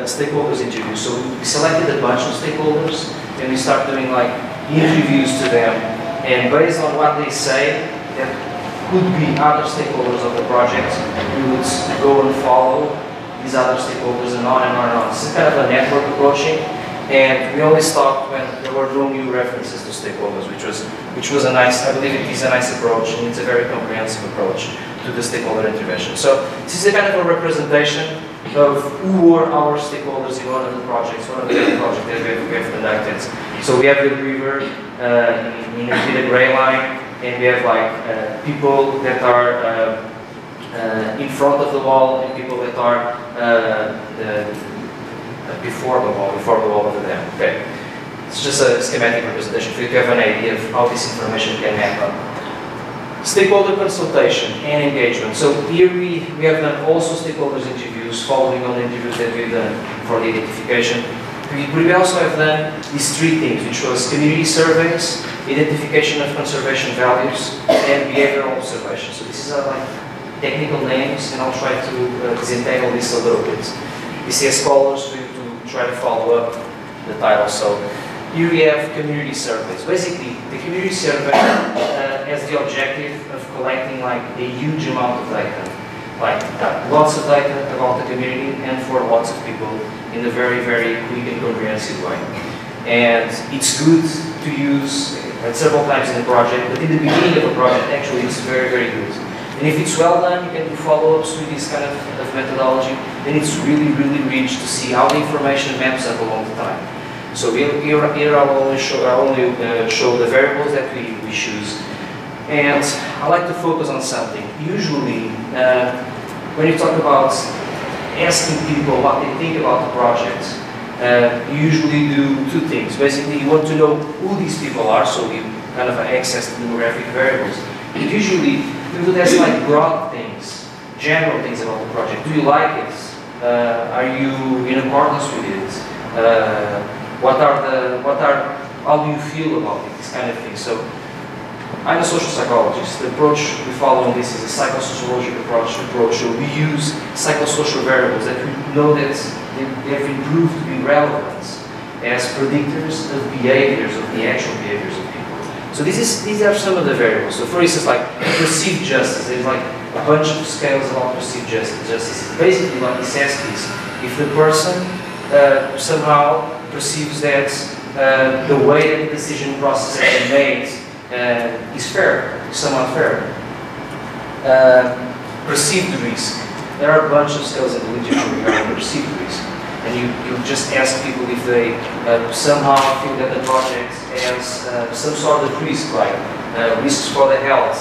a stakeholders interview. So we selected a bunch of stakeholders and we start doing like interviews to them. And based on what they say, that could be other stakeholders of the project, we would go and follow these other stakeholders and on and on and on. This is kind of a network approaching, and we only stopped when there were no new references to stakeholders, which was a nice, I believe it is a nice approach, and it's a very comprehensive approach to the stakeholder intervention. So this is a kind of a representation of who were our stakeholders in one of the projects, one of the other projects that we have conducted. So we have the river in the gray line, and we have like people that are in front of the wall and people that are before the wall of the dam. Okay. It's just a schematic representation for you to have an idea of how this information can happen. Stakeholder consultation and engagement. So here we have done also stakeholders interviews, following on the interviews that we've done for the identification. We also have done these three things, which was community surveys, identification of conservation values, and behavioral observation. So this is like technical names, and I'll try to disentangle this a little bit. This is scholars to try to follow up the title. So here we have community surveys. Basically, the community survey has the objective of collecting like a huge amount of data, like lots of data about the community and for lots of people in a very, very quick and comprehensive way. And it's good to use several times in the project, but in the beginning of a project, actually, it's very, very good. And if it's well done, you can do follow-ups with this kind of methodology, then it's really, really rich to see how the information maps up along the time. So here I'll only show the variables that we choose. And I like to focus on something. Usually, when you talk about asking people what they think about the project, you usually do two things. Basically, you want to know who these people are, so you kind of access the demographic variables. But usually, you would ask like broad things, general things about the project. Do you like it? Are you in accordance with it? How do you feel about it? This kind of thing. So, I'm a social psychologist. The approach we follow on this is a psychosociological approach. So we use psychosocial variables that we know that they have been proved to be relevant as predictors of behaviors, of the actual behaviors of people. So these are some of the variables. So for instance, like perceived justice, there's like a bunch of scales about perceived justice. Basically what this asks is if the person somehow perceives that the way that the decision process has been made is fair, is somewhat fair. Perceived risk. There are a bunch of scales in the literature regarding perceived risk. And you just ask people if they somehow feel that the project has some sort of risk, like risks for their health,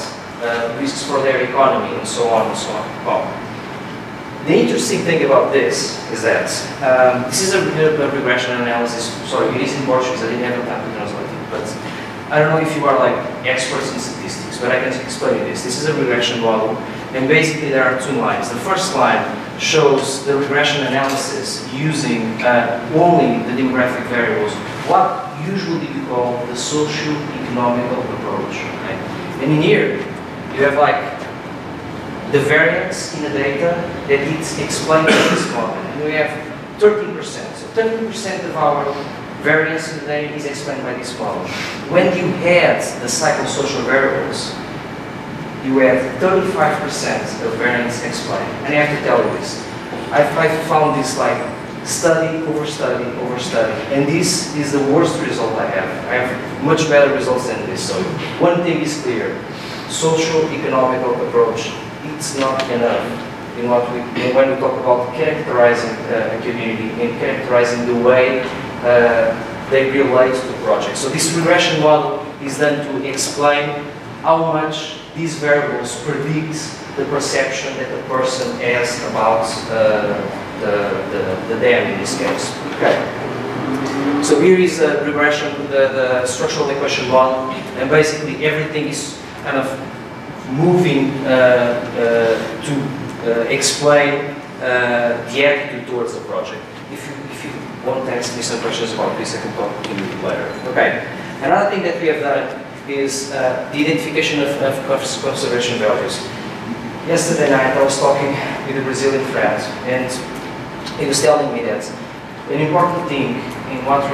risks for their economy, and so on and so on. Well, the interesting thing about this is that this is a regression analysis. Sorry, it is in Portuguese. I didn't have time to translate it, but I don't know if you are like experts in statistics, but I can explain you this. This is a regression model, and basically there are two lines. The first line shows the regression analysis using only the demographic variables, what usually we call the socio-economical approach. Right? And in here, you have like the variance in the data that it's explained in this model. And we have 13%. So 13% of our variance in the data is explained by this model. When you add the psychosocial variables, you have 35% of variance explained. And I have to tell you this. I've found this like study over study over study. And this is the worst result I have. I have much better results than this. So one thing is clear. Socio-economical approach, it's not enough when we talk about characterizing a community and characterizing the way they relate to the project. So this regression model is done to explain how much these variables predict the perception that the person has about the dam in this case. Okay. So here is the regression, the structural equation model, and basically everything is kind of moving to explain the attitude towards the project. If you want to ask me some questions about this, I can talk to you later. Okay. Another thing that we have done is the identification of conservation values. Yesterday night I was talking with a Brazilian friend, and he was telling me that an important thing in what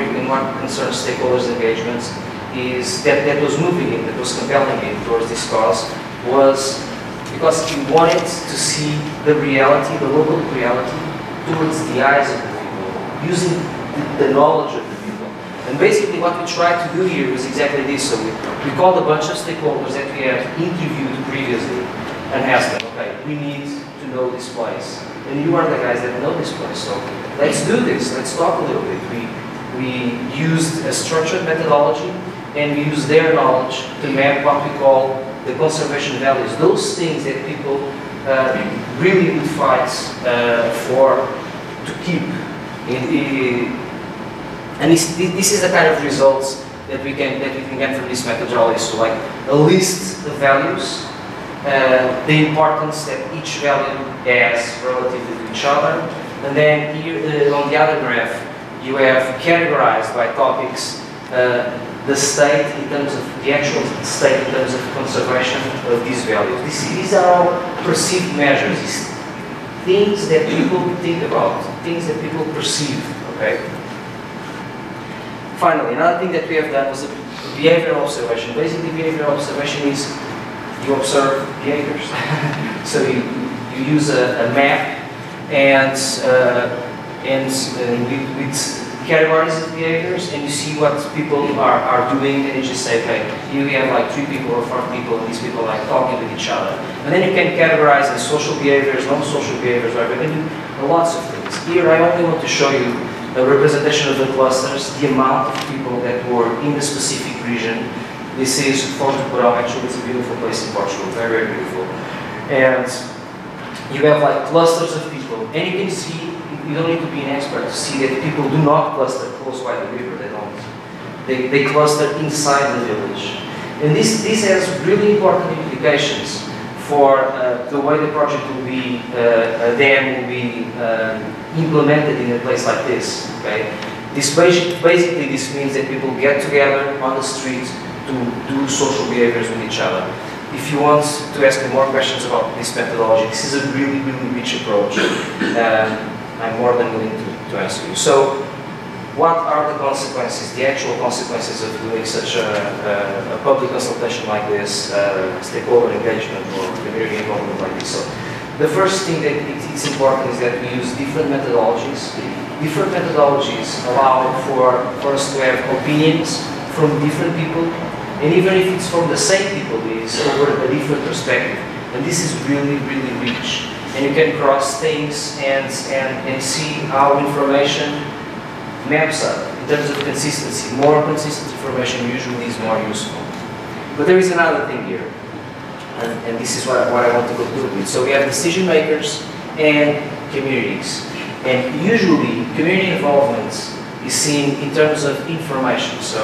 concerns stakeholders' engagement is that was moving him, that was compelling him towards this cause, was because he wanted to see the reality, the local reality, towards the eyes of the people, using the knowledge of the people. And basically what we tried to do here was exactly this. So we called a bunch of stakeholders that we had interviewed previously and asked them, okay, we need to know this place. and you are the guys that know this place. So let's do this. Let's talk a little bit. We used a structured methodology, and we use their knowledge to map what we call the conservation values. Those things that people really would fight to keep. And this is the kind of results that we can get from this methodology. So like a list of values, the importance that each value has relative to each other, and then here on the other graph you have categorized by topics the state in terms of the actual state in terms of conservation of these values. These are all perceived measures, these things that people think about, things that people perceive. Okay. Finally, another thing that we have done was a behavioral observation. Basically, behavioral observation is you observe behaviors. So you use a map and with categories of behaviors, and you see what people are doing, and you just say, okay, here we have like 3 people or 4 people, and these people are like talking with each other. And then you can categorize in social behaviors, non-social behaviors, right? You can do lots of things. Here I only want to show you a representation of the clusters, the amount of people that were in the specific region. This is Portugal. Actually, it's a beautiful place in Portugal, very, very beautiful. And you have like clusters of people, and you can see, you don't need to be an expert to see that people do not cluster close by the river. They don't. They cluster inside the village, and this has really important implications for the way the project will be, will be implemented in a place like this. Okay, basically this means that people get together on the street to do social behaviors with each other. If you want to ask me more questions about this methodology, this is a really, really rich approach. I'm more than willing to answer you. So, what are the consequences, the actual consequences of doing such a public consultation like this, stakeholder engagement or community involvement like this? So, the first thing that it's important is that we use different methodologies. Different methodologies allow for us to have opinions from different people, and even if it's from the same people, it's over a different perspective. And this is really, really rich. And you can cross things and see how information maps up in terms of consistency. More consistent information usually is more useful. But there is another thing here, and this is what I want to conclude with. So we have decision makers and communities. And usually community involvement is seen in terms of information. So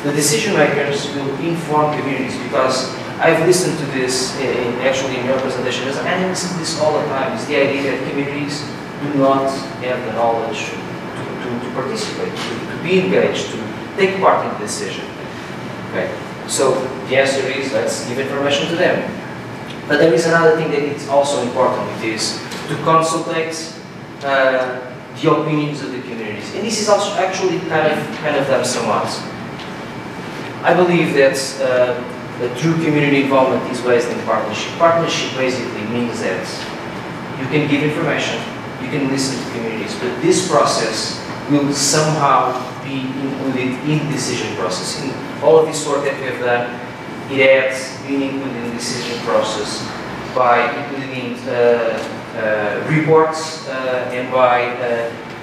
the decision makers will inform communities, because I've listened to this actually in your presentation, and I listen to this all the time. It's the idea that communities do not have the knowledge to participate, to be engaged, to take part in the decision. Okay. So the answer is, let's give information to them. But there is another thing that is also important, it is to consultate the opinions of the communities. And this is also actually kind of done somewhat. I believe that the true community involvement is based in partnership. Partnership basically means that you can give information, you can listen to communities, but this process will somehow be included in the decision process. In all of this work that we have done, it has been included in the decision process by including reports and by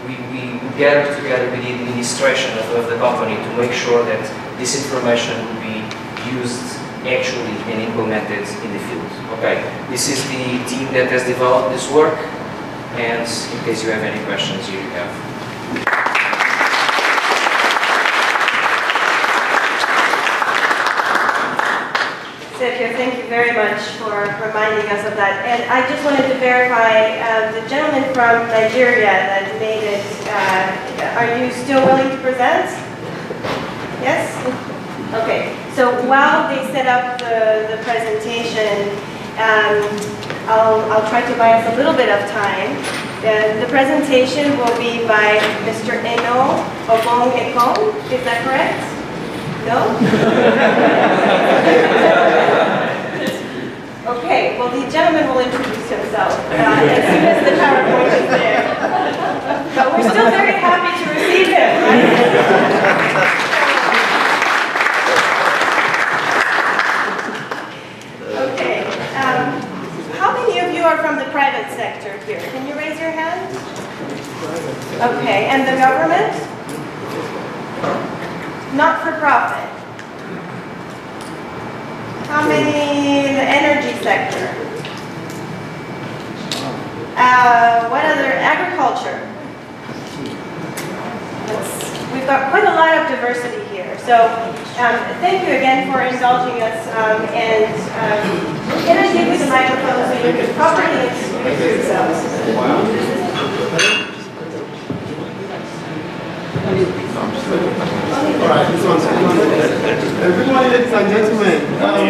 we gather together with the administration of the company to make sure that this information will be used actually and implemented in the field. Okay, this is the team that has developed this work, and in case you have any questions, you have. Sergio, thank you very much for reminding us of that. And I just wanted to verify, the gentleman from Nigeria that made it, are you still willing to present? Yes? Okay, so while they set up the presentation, I'll try to buy us a little bit of time. The presentation will be by Mr. Eno Obong Ekong, is that correct? No? Okay, well the gentleman will introduce himself as soon as the PowerPoint is there. But we're still very happy to receive him, right? Okay, how many of you are from the private sector here? Can you raise Not-for-profit. How many in the energy sector? What other? Agriculture. We've got quite a lot of diversity here. So thank you again for indulging us. Can I give you the microphone so you can properly introduce yourselves? Alright, this one's good morning, ladies and gentlemen.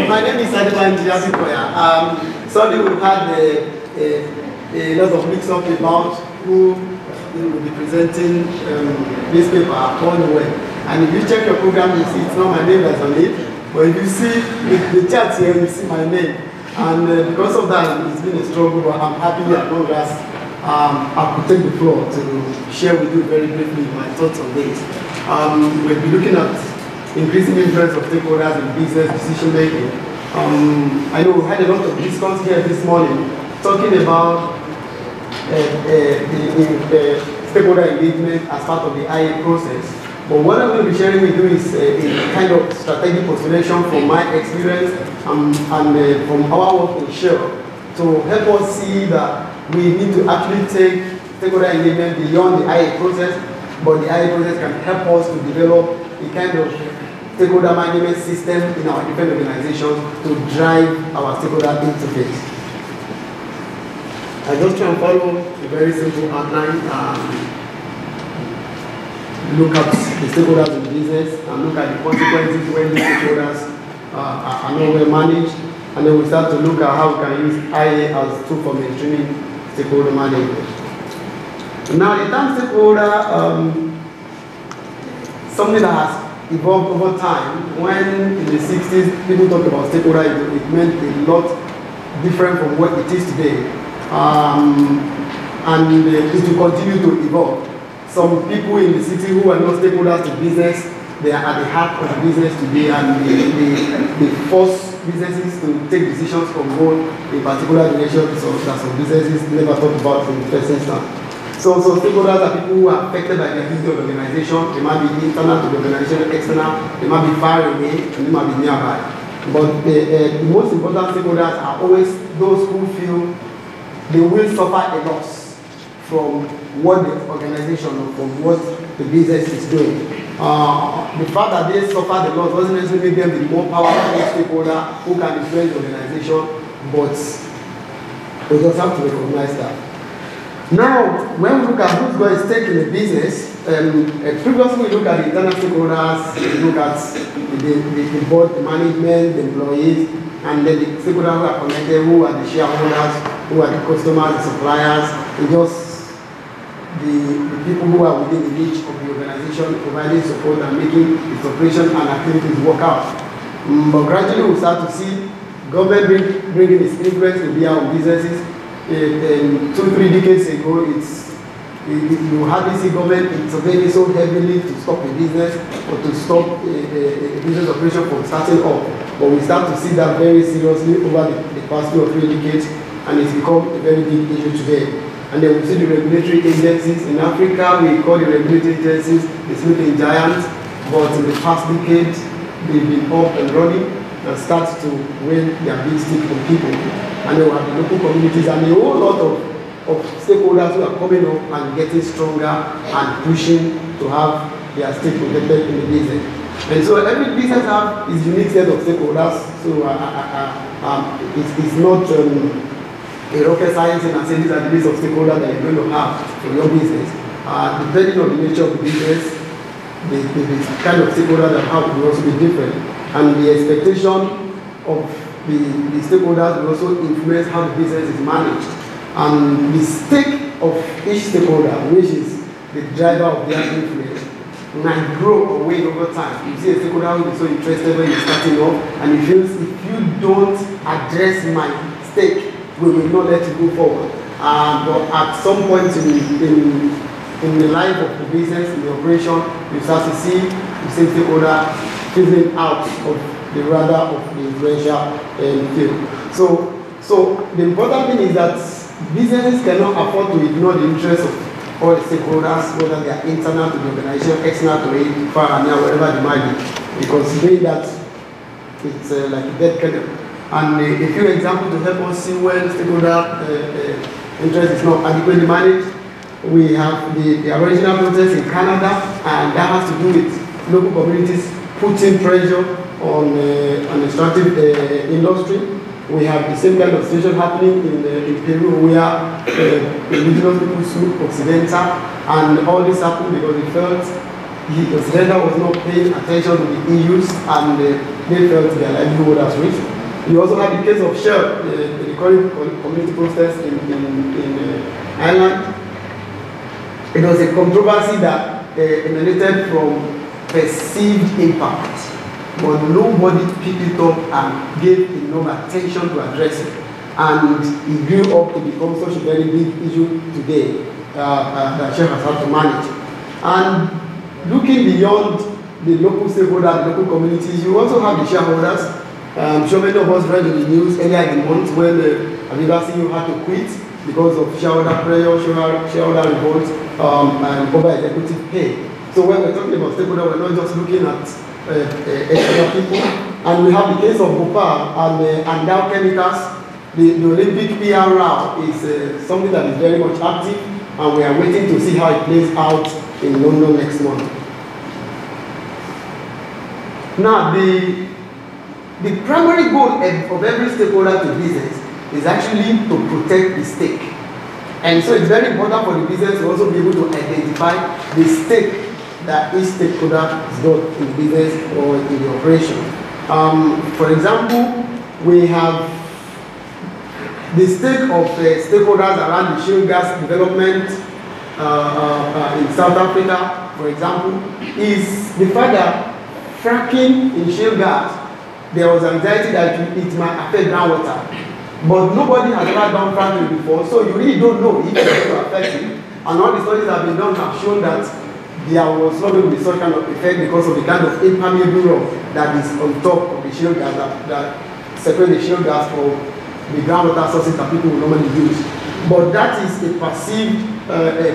My name is Adeban Diabikoya. Sorry, we've had a lot of mix-up about who will be presenting this paper on the web. And if you check your program, you see it's not my name that's on it. But if you see the chart here, you see my name. And because of that, it's been a struggle, but I'm happy as long as I could take the floor to share with you very briefly my thoughts on this. We'll be looking at increasing influence of stakeholders in business decision making. I know we had a lot of discourse here this morning talking about the stakeholder engagement as part of the IA process. But what I'm going to be sharing with you is a kind of strategic postulation from my experience and from our work in Shell to help us see that we need to actually take stakeholder engagement beyond the IA process, but the IA process can help us to develop a kind of stakeholder management system in our different organizations to drive our stakeholder interface. I just try and follow a very simple outline. Look at the stakeholders in business and look at the consequences when these stakeholders are not well managed, and then we start to look at how we can use IA as a tool for mainstreaming stakeholder management. Now, the term stakeholder, something that has evolved over time. When in the 60s people talked about stakeholder, it meant a lot different from what it is today, and it will continue to evolve. Some people in the city who are not stakeholders to business, they are at the heart of the business today, and they force businesses to take decisions from both a particular direction that some businesses never thought about in the first instance. So stakeholders are people who are affected by the activity of the organization. They might be internal to the organization, external, they might be far away, and they might be nearby. But the most important stakeholders are always those who feel they will suffer a loss from what the organization or from what the business is doing. The fact that they suffer the loss doesn't necessarily make them the more powerful stakeholder who can influence the organization, but we just have to recognize that. Now, when we look at who's got a stake in the business, previously we look at the internal stakeholders, we look at the board, the management, the employees, and then the stakeholders who are connected, who are the shareholders, who are the customers, the suppliers, and just the people who are within the reach of the organization, providing support and making its operation and activities work out. But gradually we start to see government bringing its influence to be our businesses. 2-3 decades ago, you hardly see government intervening so heavily to stop a business or to stop a business operation from starting up. But we start to see that very seriously over the past 2 or 3 decades, and it's become a very big issue today. And then we see the regulatory agencies. In Africa, we call the regulatory agencies the sleeping giants, but in the past decade, they've been up and running and start to win their big stick from people. And then we have the local communities and a whole lot of stakeholders who are coming up and getting stronger and pushing to have their stake protected in the business. And so every business has its unique set of stakeholders. So it's not a rocket science and saying these are the list of stakeholders that you're going to have for your business. Depending on the nature of the business, the kind of stakeholder that have will also be different. And the expectation of the stakeholders will also influence how the business is managed. And the stake of each stakeholder, which is the driver of their influence, might grow or wane over time. You see a stakeholder who is so interested when you're starting off, and he feels if you don't address my stake, we will not let you go forward. But at some point in the life of the business, in the operation, you start to see the same stakeholder fizzling out of the radar of the influential field. So the important thing is that businesses cannot afford to ignore the interests of all the stakeholders, whether they are internal to the organization, external to it, far and near, wherever they might be, because considering that it's like a dead kennel. And a few examples to help us see when stakeholder interest is not adequately managed. We have the Aboriginal protests in Canada, and that has to do with local communities putting pressure on an extractive industry. We have the same kind of situation happening in Peru, where indigenous people sued Occidental, and all this happened because they felt Occidental was not paying attention to the issues, and they felt their livelihood as risk. You also have the case of Shell, the current community protest in Ireland. It was a controversy that emanated from perceived impact, but nobody picked it up and gave enough attention to address it. And it grew up to become such a very big issue today that Shell has had to manage. And looking beyond the local stakeholders, the local communities, you also have the shareholders. I'm sure many of us read in the news earlier in the month when Aviva CEO had to quit because of shareholder pressure, shareholder revolts, and over executive pay. So when we're talking about stakeholders, we're not just looking at external people. And we have the case of Bhopal and Dow Chemicals. The Olympic PR row is something that is very much active, and we are waiting to see how it plays out in London next month. Now, the primary goal of every stakeholder to business is actually to protect the stake. And so it's very important for the business to also be able to identify the stake that each stakeholder has got in the business or in the operation. For example, we have the stake of stakeholders around the shale gas development in South Africa, for example, is the fact that fracking in shale gas, there was anxiety that it might affect groundwater. But nobody has ever done fracking before, so you really don't know if it's going to affect it. And all the studies that have been done have shown that there was not going to be such kind of effect because of the kind of impermeable rock that is on top of the shale gas that separate the shale gas from the groundwater sources that people will normally use. But that is a perceived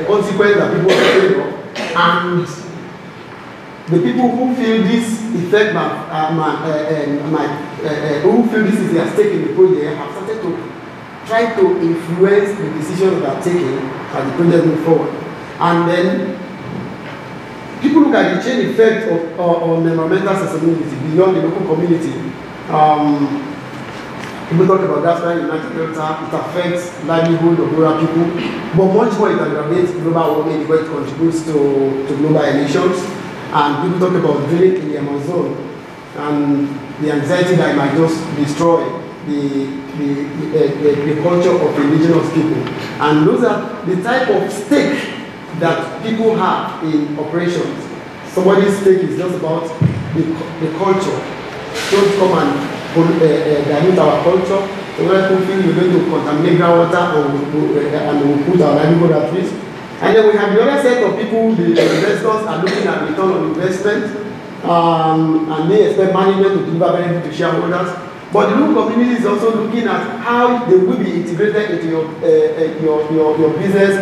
consequence that people are afraid of. And the people who feel this effect who feel this is their stake in the project have started to try to influence the decisions that are taken as the project moves forward. And then people look at the chain effect on environmental sustainability beyond the local community. People talk about gas fire in United Delta, it affects livelihood of rural people, but much more it aggravates global warming because it contributes to global emissions. And people talk about drilling in the Amazon and the anxiety that it might just destroy the culture of indigenous people. And those are the type of stake that people have in operations. Somebody's stake is just about the culture. Don't come and dilute our culture. So when people feel we're going to contaminate groundwater and we'll put our livelihood at risk. And then we have the other set of people, the investors are looking at return on investment, and they expect management to deliver benefit to shareholders. But the local community is also looking at how they will be integrated into your business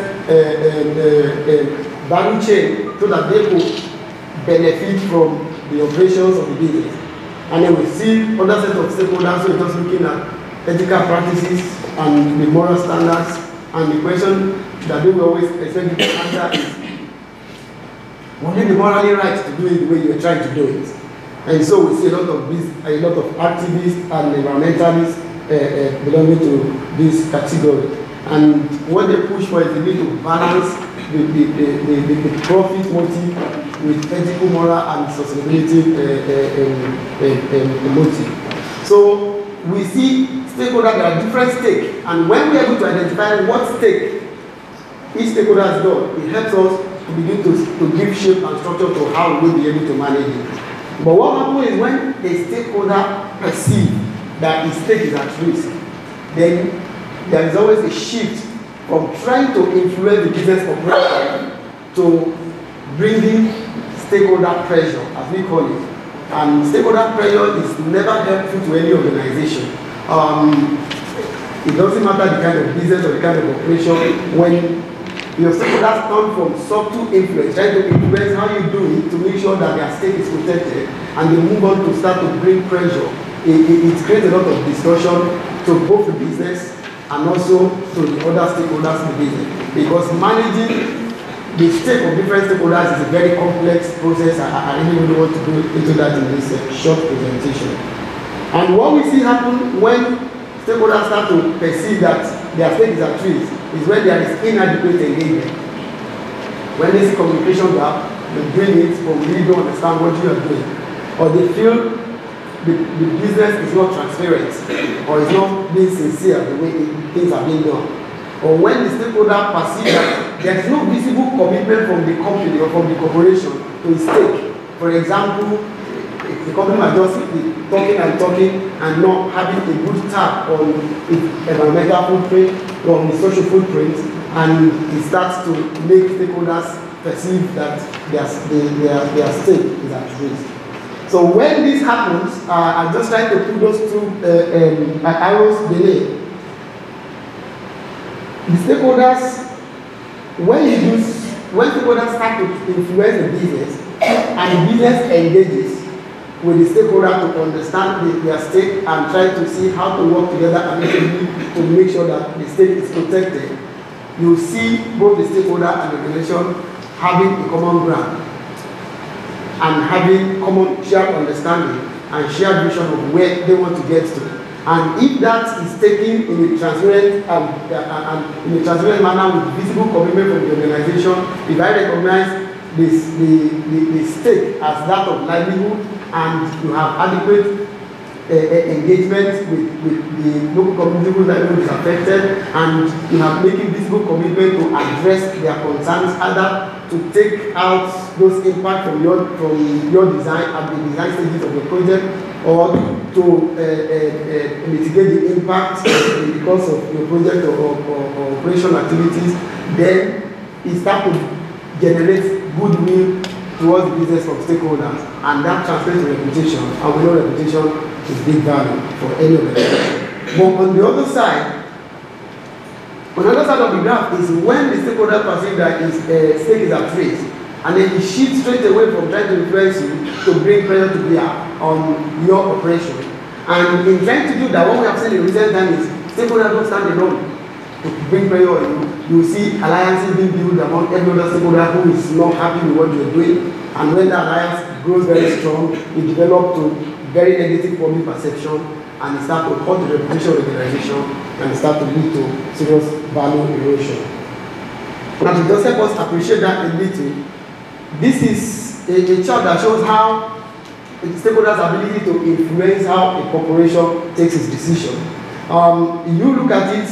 value chain so that they could benefit from the operations of the business. And then we see other set of stakeholders who are just looking at ethical practices and the moral standards, and the question that they will always expect you to answer is, will you be morally right to do it the way you're trying to do it? And so we see a lot of activists and environmentalists belonging to this category. And what they push for is the need to balance the profit motive with ethical, moral, and sustainability motive. So we see stakeholders that are different stakes, and when we are able to identify what stake each stakeholder has got, it helps us to begin to give shape and structure to how we will be able to manage it. But what happens is when a stakeholder perceives that his stake is at risk, then there is always a shift from trying to influence the business operation to bringing stakeholder pressure, as we call it. And stakeholder pressure is never helpful to any organization. It doesn't matter the kind of business or the kind of operation when Your stakeholders turn from subtle influence, trying to influence how you do it to make sure that their stake is protected, and they move on to start to bring pressure. It creates a lot of discussion to both the business and also to the other stakeholders in the business. Because managing the stake of different stakeholders is a very complex process. I really don't want to go into that in this short presentation. And what we see happen when stakeholders start to perceive that their stake is at risk is when there is inadequate engagement. When they see communication gap, they bring it, but we really don't understand what you are doing. Or they feel the business is not transparent, or is not being sincere the way things are being done. Or when the stakeholder perceives that there is no visible commitment from the company or from the corporation to its stake. For example, the company might just be talking and not having a good tap on its environmental footprint or on the social footprint, and it starts to make stakeholders perceive that their stake is at risk. So when this happens, I'm just trying to put those two arrows beneath. The stakeholders, when stakeholders start to influence the business, and the business engages with the stakeholder to understand their stake and try to see how to work together amicably to make sure that the stake is protected, you see both the stakeholder and the organization having a common ground and having common shared understanding and shared vision of where they want to get to. And if that is taken in a transparent manner with visible commitment from the organization, if I recognize the stake as that of livelihood, and you have adequate engagement with the local community whose livelihood is affected, and you have making visible commitment to address their concerns, either to take out those impacts from your design at the design stages of the project, or to mitigate the impact because of your project or operational activities, then it starts to generate goodwill towards the business from stakeholders, and that translates to reputation, and we know reputation is big value for any organization. But on the other side of the graph is when the stakeholder perceives that his stake is at risk, and then he shifts straight away from trying to influence you to bring pressure to bear on your operation. And in trying to do that, what we have seen in recent time is stakeholders don't stand alone to bring pressure on you. You see alliances being built among every other stakeholder who is not happy with what you're doing, and when the alliance grows very strong, it develops to very negative public perception, and it starts to hurt the reputation of the organization, and it starts to lead to serious value erosion. Now, to just help us appreciate that a little, this is a chart that shows how the stakeholders' ability to influence how a corporation takes its decision. You look at it,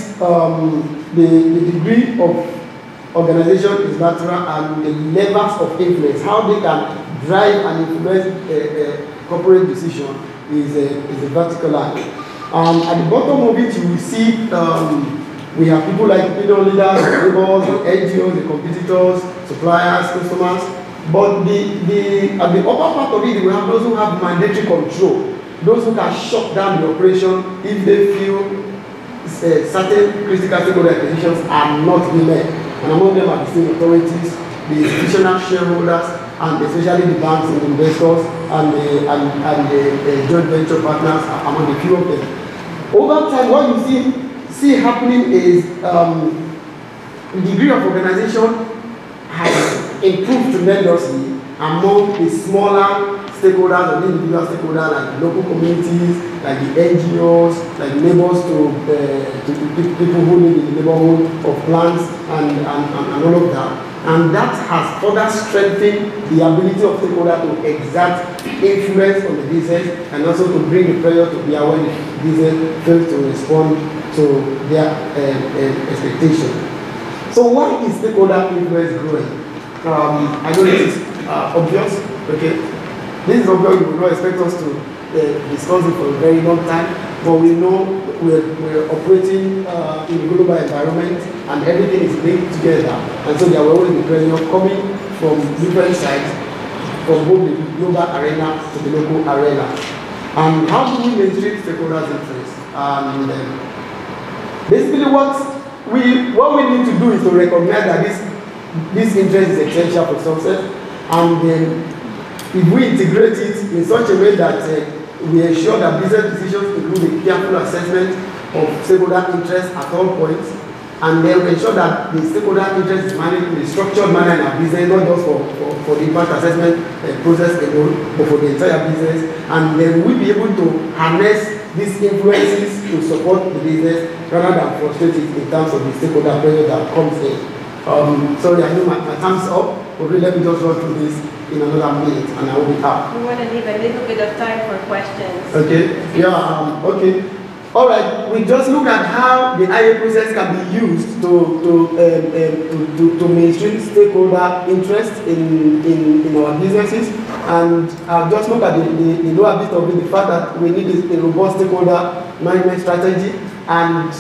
the degree of organization is natural, and the levels of influence, how they can drive and influence corporate decision is a vertical line. At the bottom of it, you will see we have people like opinion leaders, neighbors, the NGOs, the competitors, suppliers, customers. But at the upper part of it, we have those who have mandatory control, those who can shut down the operation if they feel certain critical stakeholder positions are not being met. And among them are the state authorities, the institutional shareholders, and especially the banks and the investors and the joint venture partners, among the few of them. Over time, what you see happening is the degree of organization has improved tremendously among the smaller stakeholders or the individual stakeholders, like the local communities, like the NGOs, like neighbors to people who live in the neighborhood of plants and all of that. And that has further strengthened the ability of stakeholders to exert influence on the business, and also to bring the pressure to bear when the business fails to respond to their expectation. So why is stakeholder influence growing? I know this is obvious, okay? This is obvious, we will not expect us to discuss it for a very long time, but we know we're operating in a global environment, and everything is linked together, and so there will always be pressure coming from different sides, from both the global arena to the local arena. And how do we maintain stakeholders' interest? Basically what we need to do is to recognize that this this interest is essential for success, and then if we integrate it in such a way that we ensure that business decisions include a careful assessment of stakeholder interests at all points, and then we ensure that the stakeholder interest is managed in a structured manner in our business, not just for the impact assessment process alone, but for the entire business, and then we'll be able to harness these influences to support the business rather than frustrate it in terms of the stakeholder pressure that comes in. Sorry, I know my time's up, but really let me just run through this in another minute and I will be out. We want to leave a little bit of time for questions. Okay, yeah, okay. All right, we just look at how the IA process can be used to mainstream stakeholder interest in our businesses, and I'll just look at the lower bit of it, the fact that we need a robust stakeholder management strategy, and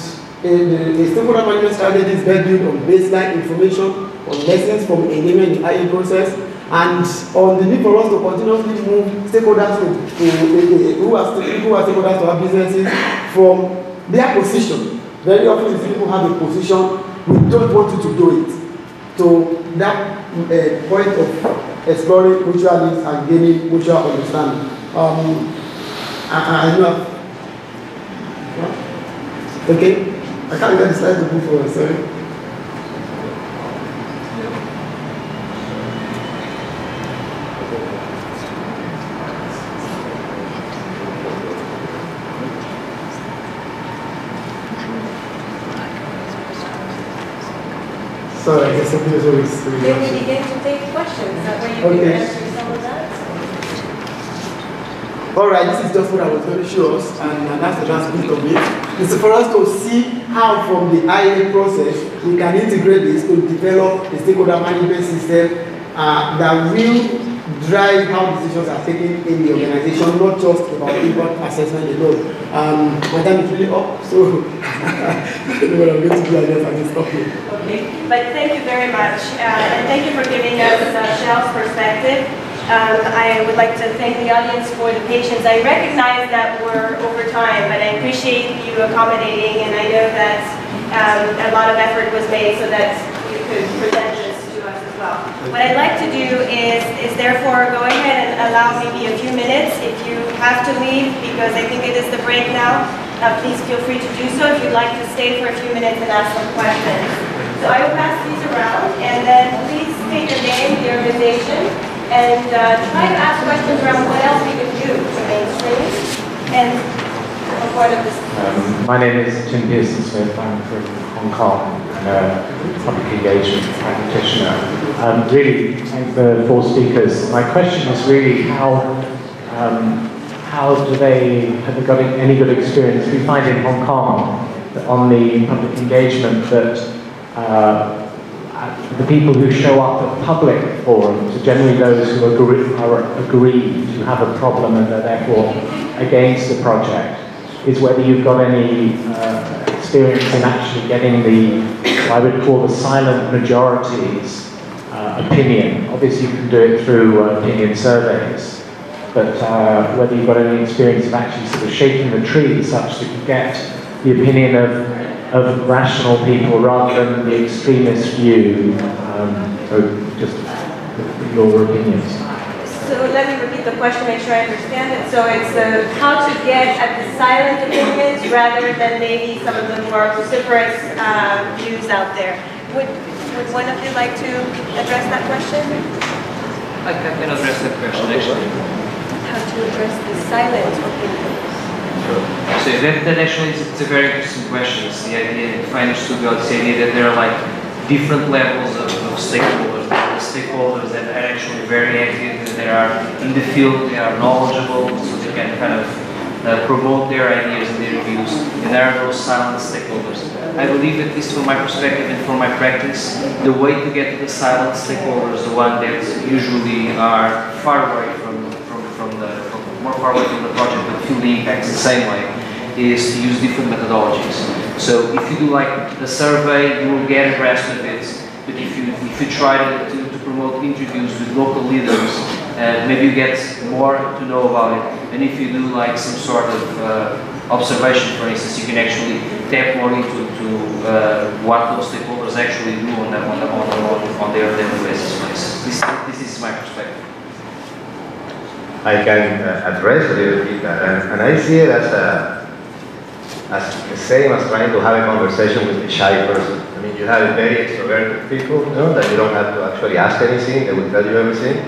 the stakeholder management strategy is built on baseline information, on lessons from engagement in the IA process, and on the need for us to continuously move stakeholders who are stakeholders to our businesses from their position. Very often these people have a position, we don't want you to do it. To that point of exploring mutual needs and gaining mutual understanding. I know. Okay, I can't get the slide to move forward, sorry. Sorry, I guess something is always Then we begin to take questions. That way you can answer some of that. All right, this is just what I was going to show us, and that's the last bit of it. It's for us to see how from the IA process we can integrate this to develop a stakeholder management system that will drive how decisions are taken in the organization, not just about impact assessment alone. My time is really up, so I don't know what I'm going to do, I guess I can stop here. Okay, but thank you very much, and thank you for giving us Shell's perspective. I would like to thank the audience for the patience. I recognize that we're over time, but I appreciate you accommodating, and I know that a lot of effort was made so that you could present this to us as well. What I'd like to do is therefore go ahead and allow maybe a few minutes. If you have to leave, because I think it is the break now, please feel free to do so if you'd like to stay for a few minutes and ask some questions. So I will pass these around, and then please state your name, the organization, and try to ask questions around what else we can do to mainstream and a part of this. My name is Tim Pearson-Smith. I'm from Hong Kong and a public engagement practitioner. Really, thank the four speakers. My question is really have they got any good experience? We find in Hong Kong that on the public engagement that the people who show up at public forums are generally those who are aggrieved, who have a problem and are therefore against the project. Is whether you've got any experience in actually getting what I would call the silent majority's opinion. Obviously you can do it through opinion surveys, but whether you've got any experience of actually sort of shaking the tree such that you get the opinion of rational people rather than the extremist view. So just your opinions. So let me repeat the question, make sure I understand it. So it's how to get at the silent opinions rather than maybe some of the more vociferous views out there. Would one of you like to address that question? I can address that question actually. How to address the silent opinions? So that actually is a very interesting question. It's the idea, if I understood well, it's the idea that there are like different levels of stakeholders. There are stakeholders that are actually very active, that they are in the field, they are knowledgeable, so they can kind of promote their ideas and their views. And there are those silent stakeholders. I believe, at least from my perspective and from my practice, the way to get to the silent stakeholders, the one that usually are far away more far away from the project but feel the impacts the same way, is to use different methodologies. So if you do like the survey, you will get a grasp of it. But if you try to promote interviews with local leaders, maybe you get more to know about it. And if you do like some sort of observation, for instance, you can actually tap more into what those stakeholders actually do on their daily basis, for instance. This is my perspective. I can address a little bit that, and I see it as the same as trying to have a conversation with a shy person. I mean, you have very extroverted people, you know, that you don't have to actually ask anything, they will tell you everything.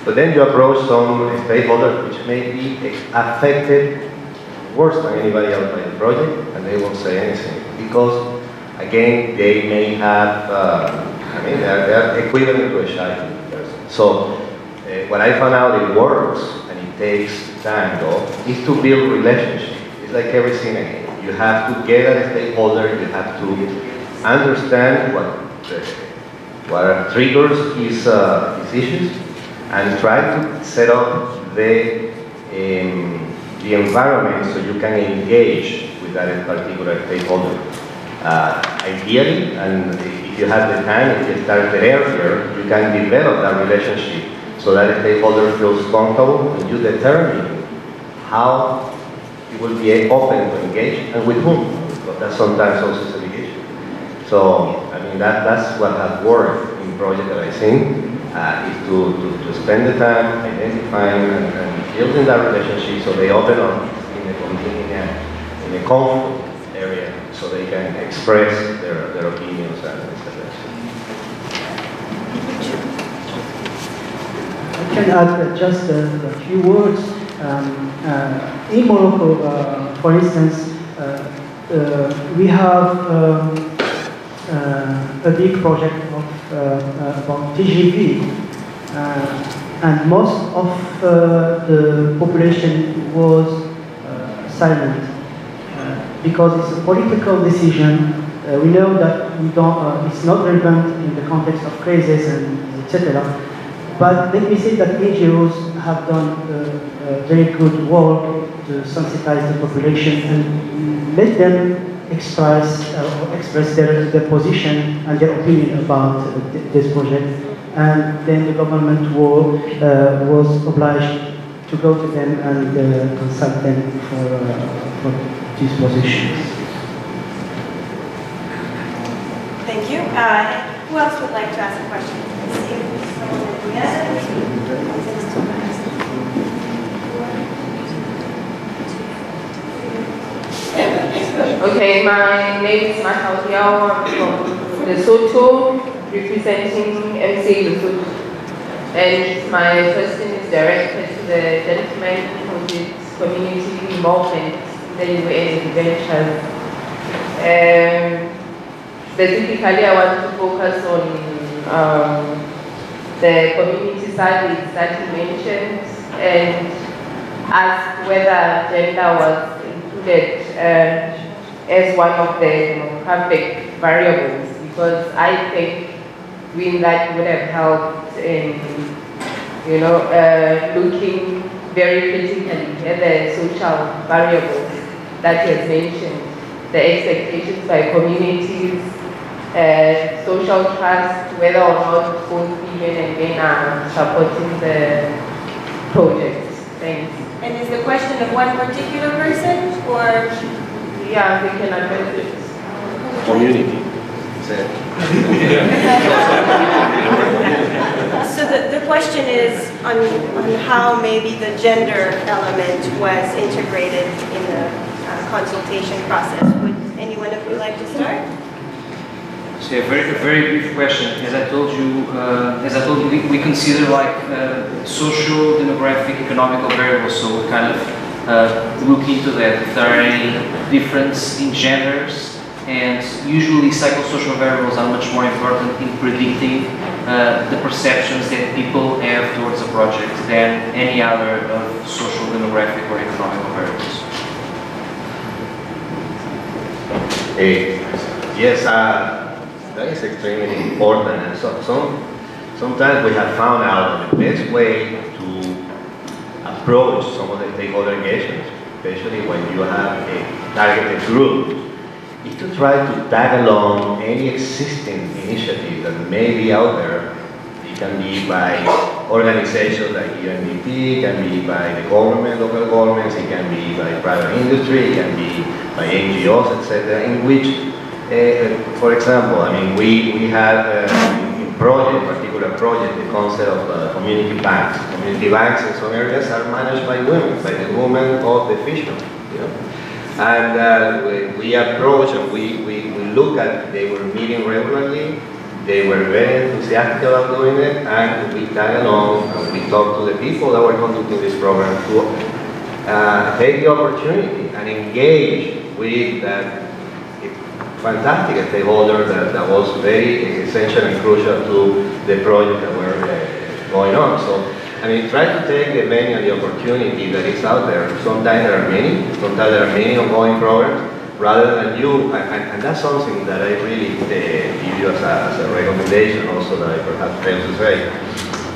But then you approach some stakeholders which may be affected worse than anybody else by the project, and they won't say anything. Because, again, they may have, I mean, they're equivalent to a shy person. So, what I found out it works, and it takes time though, is to build relationships. It's like everything again. You have to get at a stakeholder, you have to understand what triggers his issues, and try to set up the environment so you can engage with that particular stakeholder. Ideally, and if you have the time, if you start earlier, you can develop that relationship so that the stakeholder feels comfortable and you determine how it will be open to engage and with whom. Because that's sometimes also segregation. So, I mean, that's what has worked in projects that I think is to spend the time identifying and building that relationship so they open up in a comfort area so they can express their opinions and etc. I can add just a few words. In Morocco, for instance, we have a big project about TGV, and most of the population was silent because it's a political decision. We know that we don't, it's not relevant in the context of crisis and etc. But let me say that NGOs have done very good work to sensitize the population and let them express their position and their opinion about this project. And then the government was obliged to go to them and consult them for these positions. Thank you. Who else would like to ask a question? Okay, my name is Mahal Yao. I'm from Lesotho, representing MC Lesotho. And my question is directed to the gentleman who did community involvement in the UN ventures. Specifically, I want to focus on the community studies that you mentioned and ask whether gender was included as one of the demographic variables, because I think doing that would have helped in, looking very critically at the social variables that you have mentioned, the expectations by communities, social trust, whether or not both women and men are supporting the project. Thanks. And is the question of one particular person, or? Yeah, we can address it. Community. So the question is on how maybe the gender element was integrated in the consultation process. Would anyone of you like to start? So a very brief question. As I told you, we consider like social, demographic, economical variables. So we kind of look into that if there are any difference in genders, and usually psychosocial variables are much more important in predicting the perceptions that people have towards a project than any other social, demographic, or economical variables. Yes, that is extremely important, and sometimes we have found out the best way to approach some of the stakeholder engagements, especially when you have a targeted group, is to try to tag along any existing initiative that may be out there, can be by organizations like UNDP, it can be by the government, local governments, it can be by private industry, it can be by NGOs, etc. In which, for example, I mean, we had in particular project, the concept of community banks. Community banks in some areas are managed by women, by the women of the fishermen. You know? And we approach and we look at, they were meeting regularly, they were very enthusiastic about doing it, and we tag along and we talk to the people that were conducting this program to take the opportunity and engage with that fantastic stakeholder that was very essential and crucial to the project that were going on. So, I mean, try to take the venue and the opportunity that is out there. Sometimes there are many ongoing programs, rather than you, and that's something that I really give you as a recommendation also that I perhaps failed to say.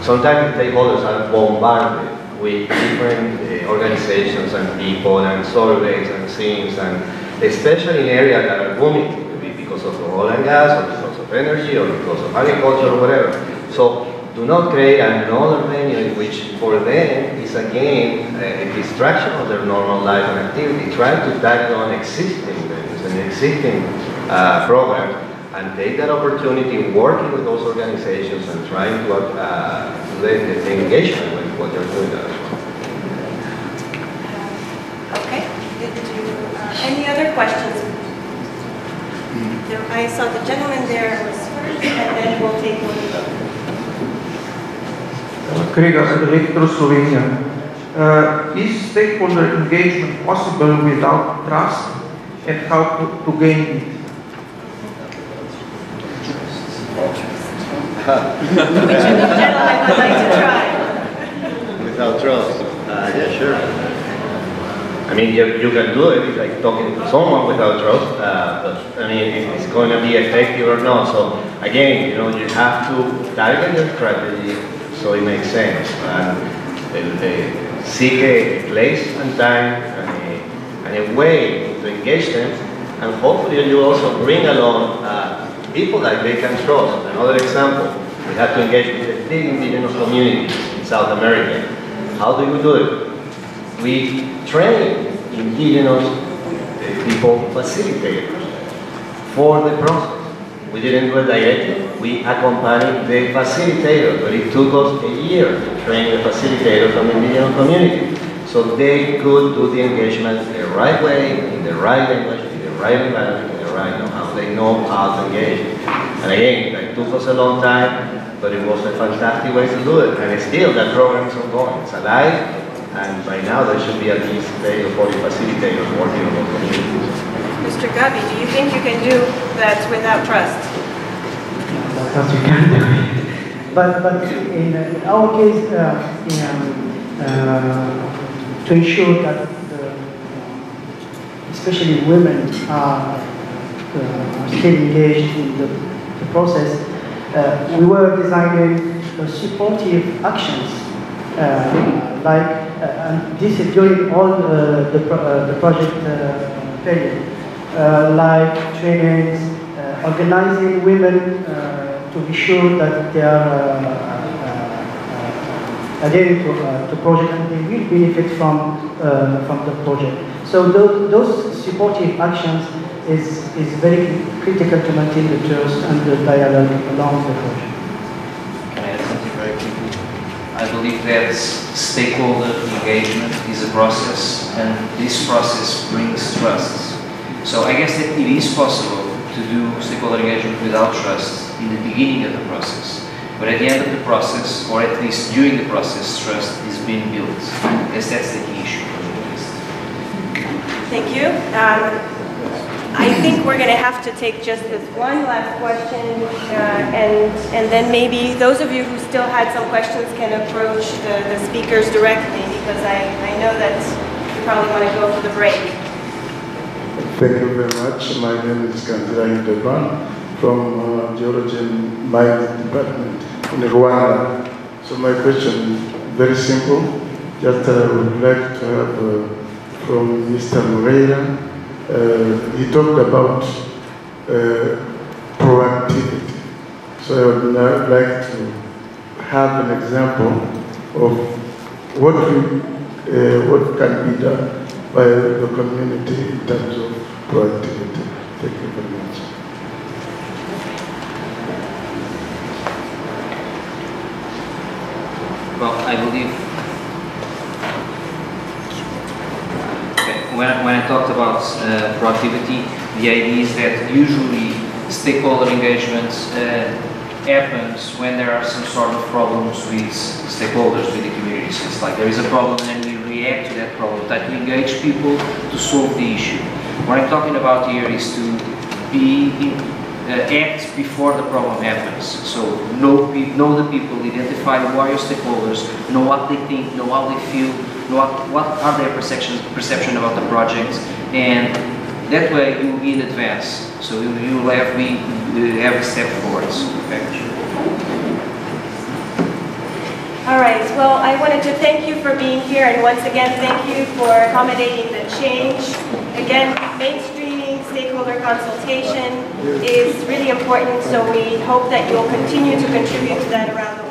Sometimes stakeholders are bombarded with different organizations and people and surveys and things, and especially in areas that are booming, because of oil and gas, or because of energy, or because of agriculture, or whatever. So do not create another venue in which for them is again a distraction of their normal life and activity. Try to tag on existing venues and existing programs, and take that opportunity working with those organizations and trying to do the engagement with what they're doing as well. Okay. Any other questions? I saw the gentleman there was first, and then we'll take one of them. Krega, Electro Slovenia. Is stakeholder engagement possible without trust, and how to gain it? Which of the gentlemen would like to try? Without trust? Yeah, sure. I mean, you can do it, it's like talking to someone without trust, but I mean, if it's going to be effective or not. So again, you know, you have to target your strategy so it makes sense, and seek a place and time and a way to engage them, and hopefully you also bring along people that they can trust. Another example, we have to engage with the big indigenous communities in South America. How do you do it? We train indigenous people facilitators for the process. We didn't do it directly. We accompanied the facilitator, but it took us a year to train the facilitators from the indigenous community so they could do the engagement the right way, in the right language, in the right environment, in the right know-how. They know how to engage. And again, it took us a long time, but it was a fantastic way to do it. And still, that program is ongoing. It's alive. And by now there should be at least 30 or 40 facilitators working on those communities. Mr. Gabi, do you think you can do that without trust? Of course you can do it. But in our case, to ensure that especially women are still engaged in the process, we were designing supportive actions like and this is during all the project period, like trainings, organizing women to be sure that they are adhering to project and they will benefit from the project. So those supportive actions is very critical to maintain the trust and the dialogue along the project. Can I add something very quickly? I believe that stakeholder engagement is a process, and this process brings trust. So I guess that it is possible to do stakeholder engagement without trust in the beginning of the process. But at the end of the process, or at least during the process, trust is being built. I guess that's the key issue for me at least. Thank you. I think we're going to have to take just this one last question, and then maybe those of you who still had some questions can approach the speakers directly, because I know that you probably want to go for the break. Thank you very much. My name is Kanzira Hidebran from Geology and Mining Department in Rwanda. So my question is very simple. Just would like to have from Mr. Moreira. He talked about proactivity. So I would now like to have an example of what can be done by the community in terms of proactivity. Thank you very much. Well, I believe when I talked about proactivity, the idea is that usually stakeholder engagement happens when there are some sort of problems with stakeholders, with the communities. It's like there is a problem and we react to that problem, that we engage people to solve the issue. What I'm talking about here is to act before the problem happens. So know the people, identify who are your stakeholders, know what they think, know how they feel, know what are their perception about the project, and that way you will be in advance. So you will have a step forwards. Okay. All right, well, I wanted to thank you for being here, and once again, thank you for accommodating the change. Again, mainstreaming stakeholder consultation is really important, so we hope that you'll continue to contribute to that around the world.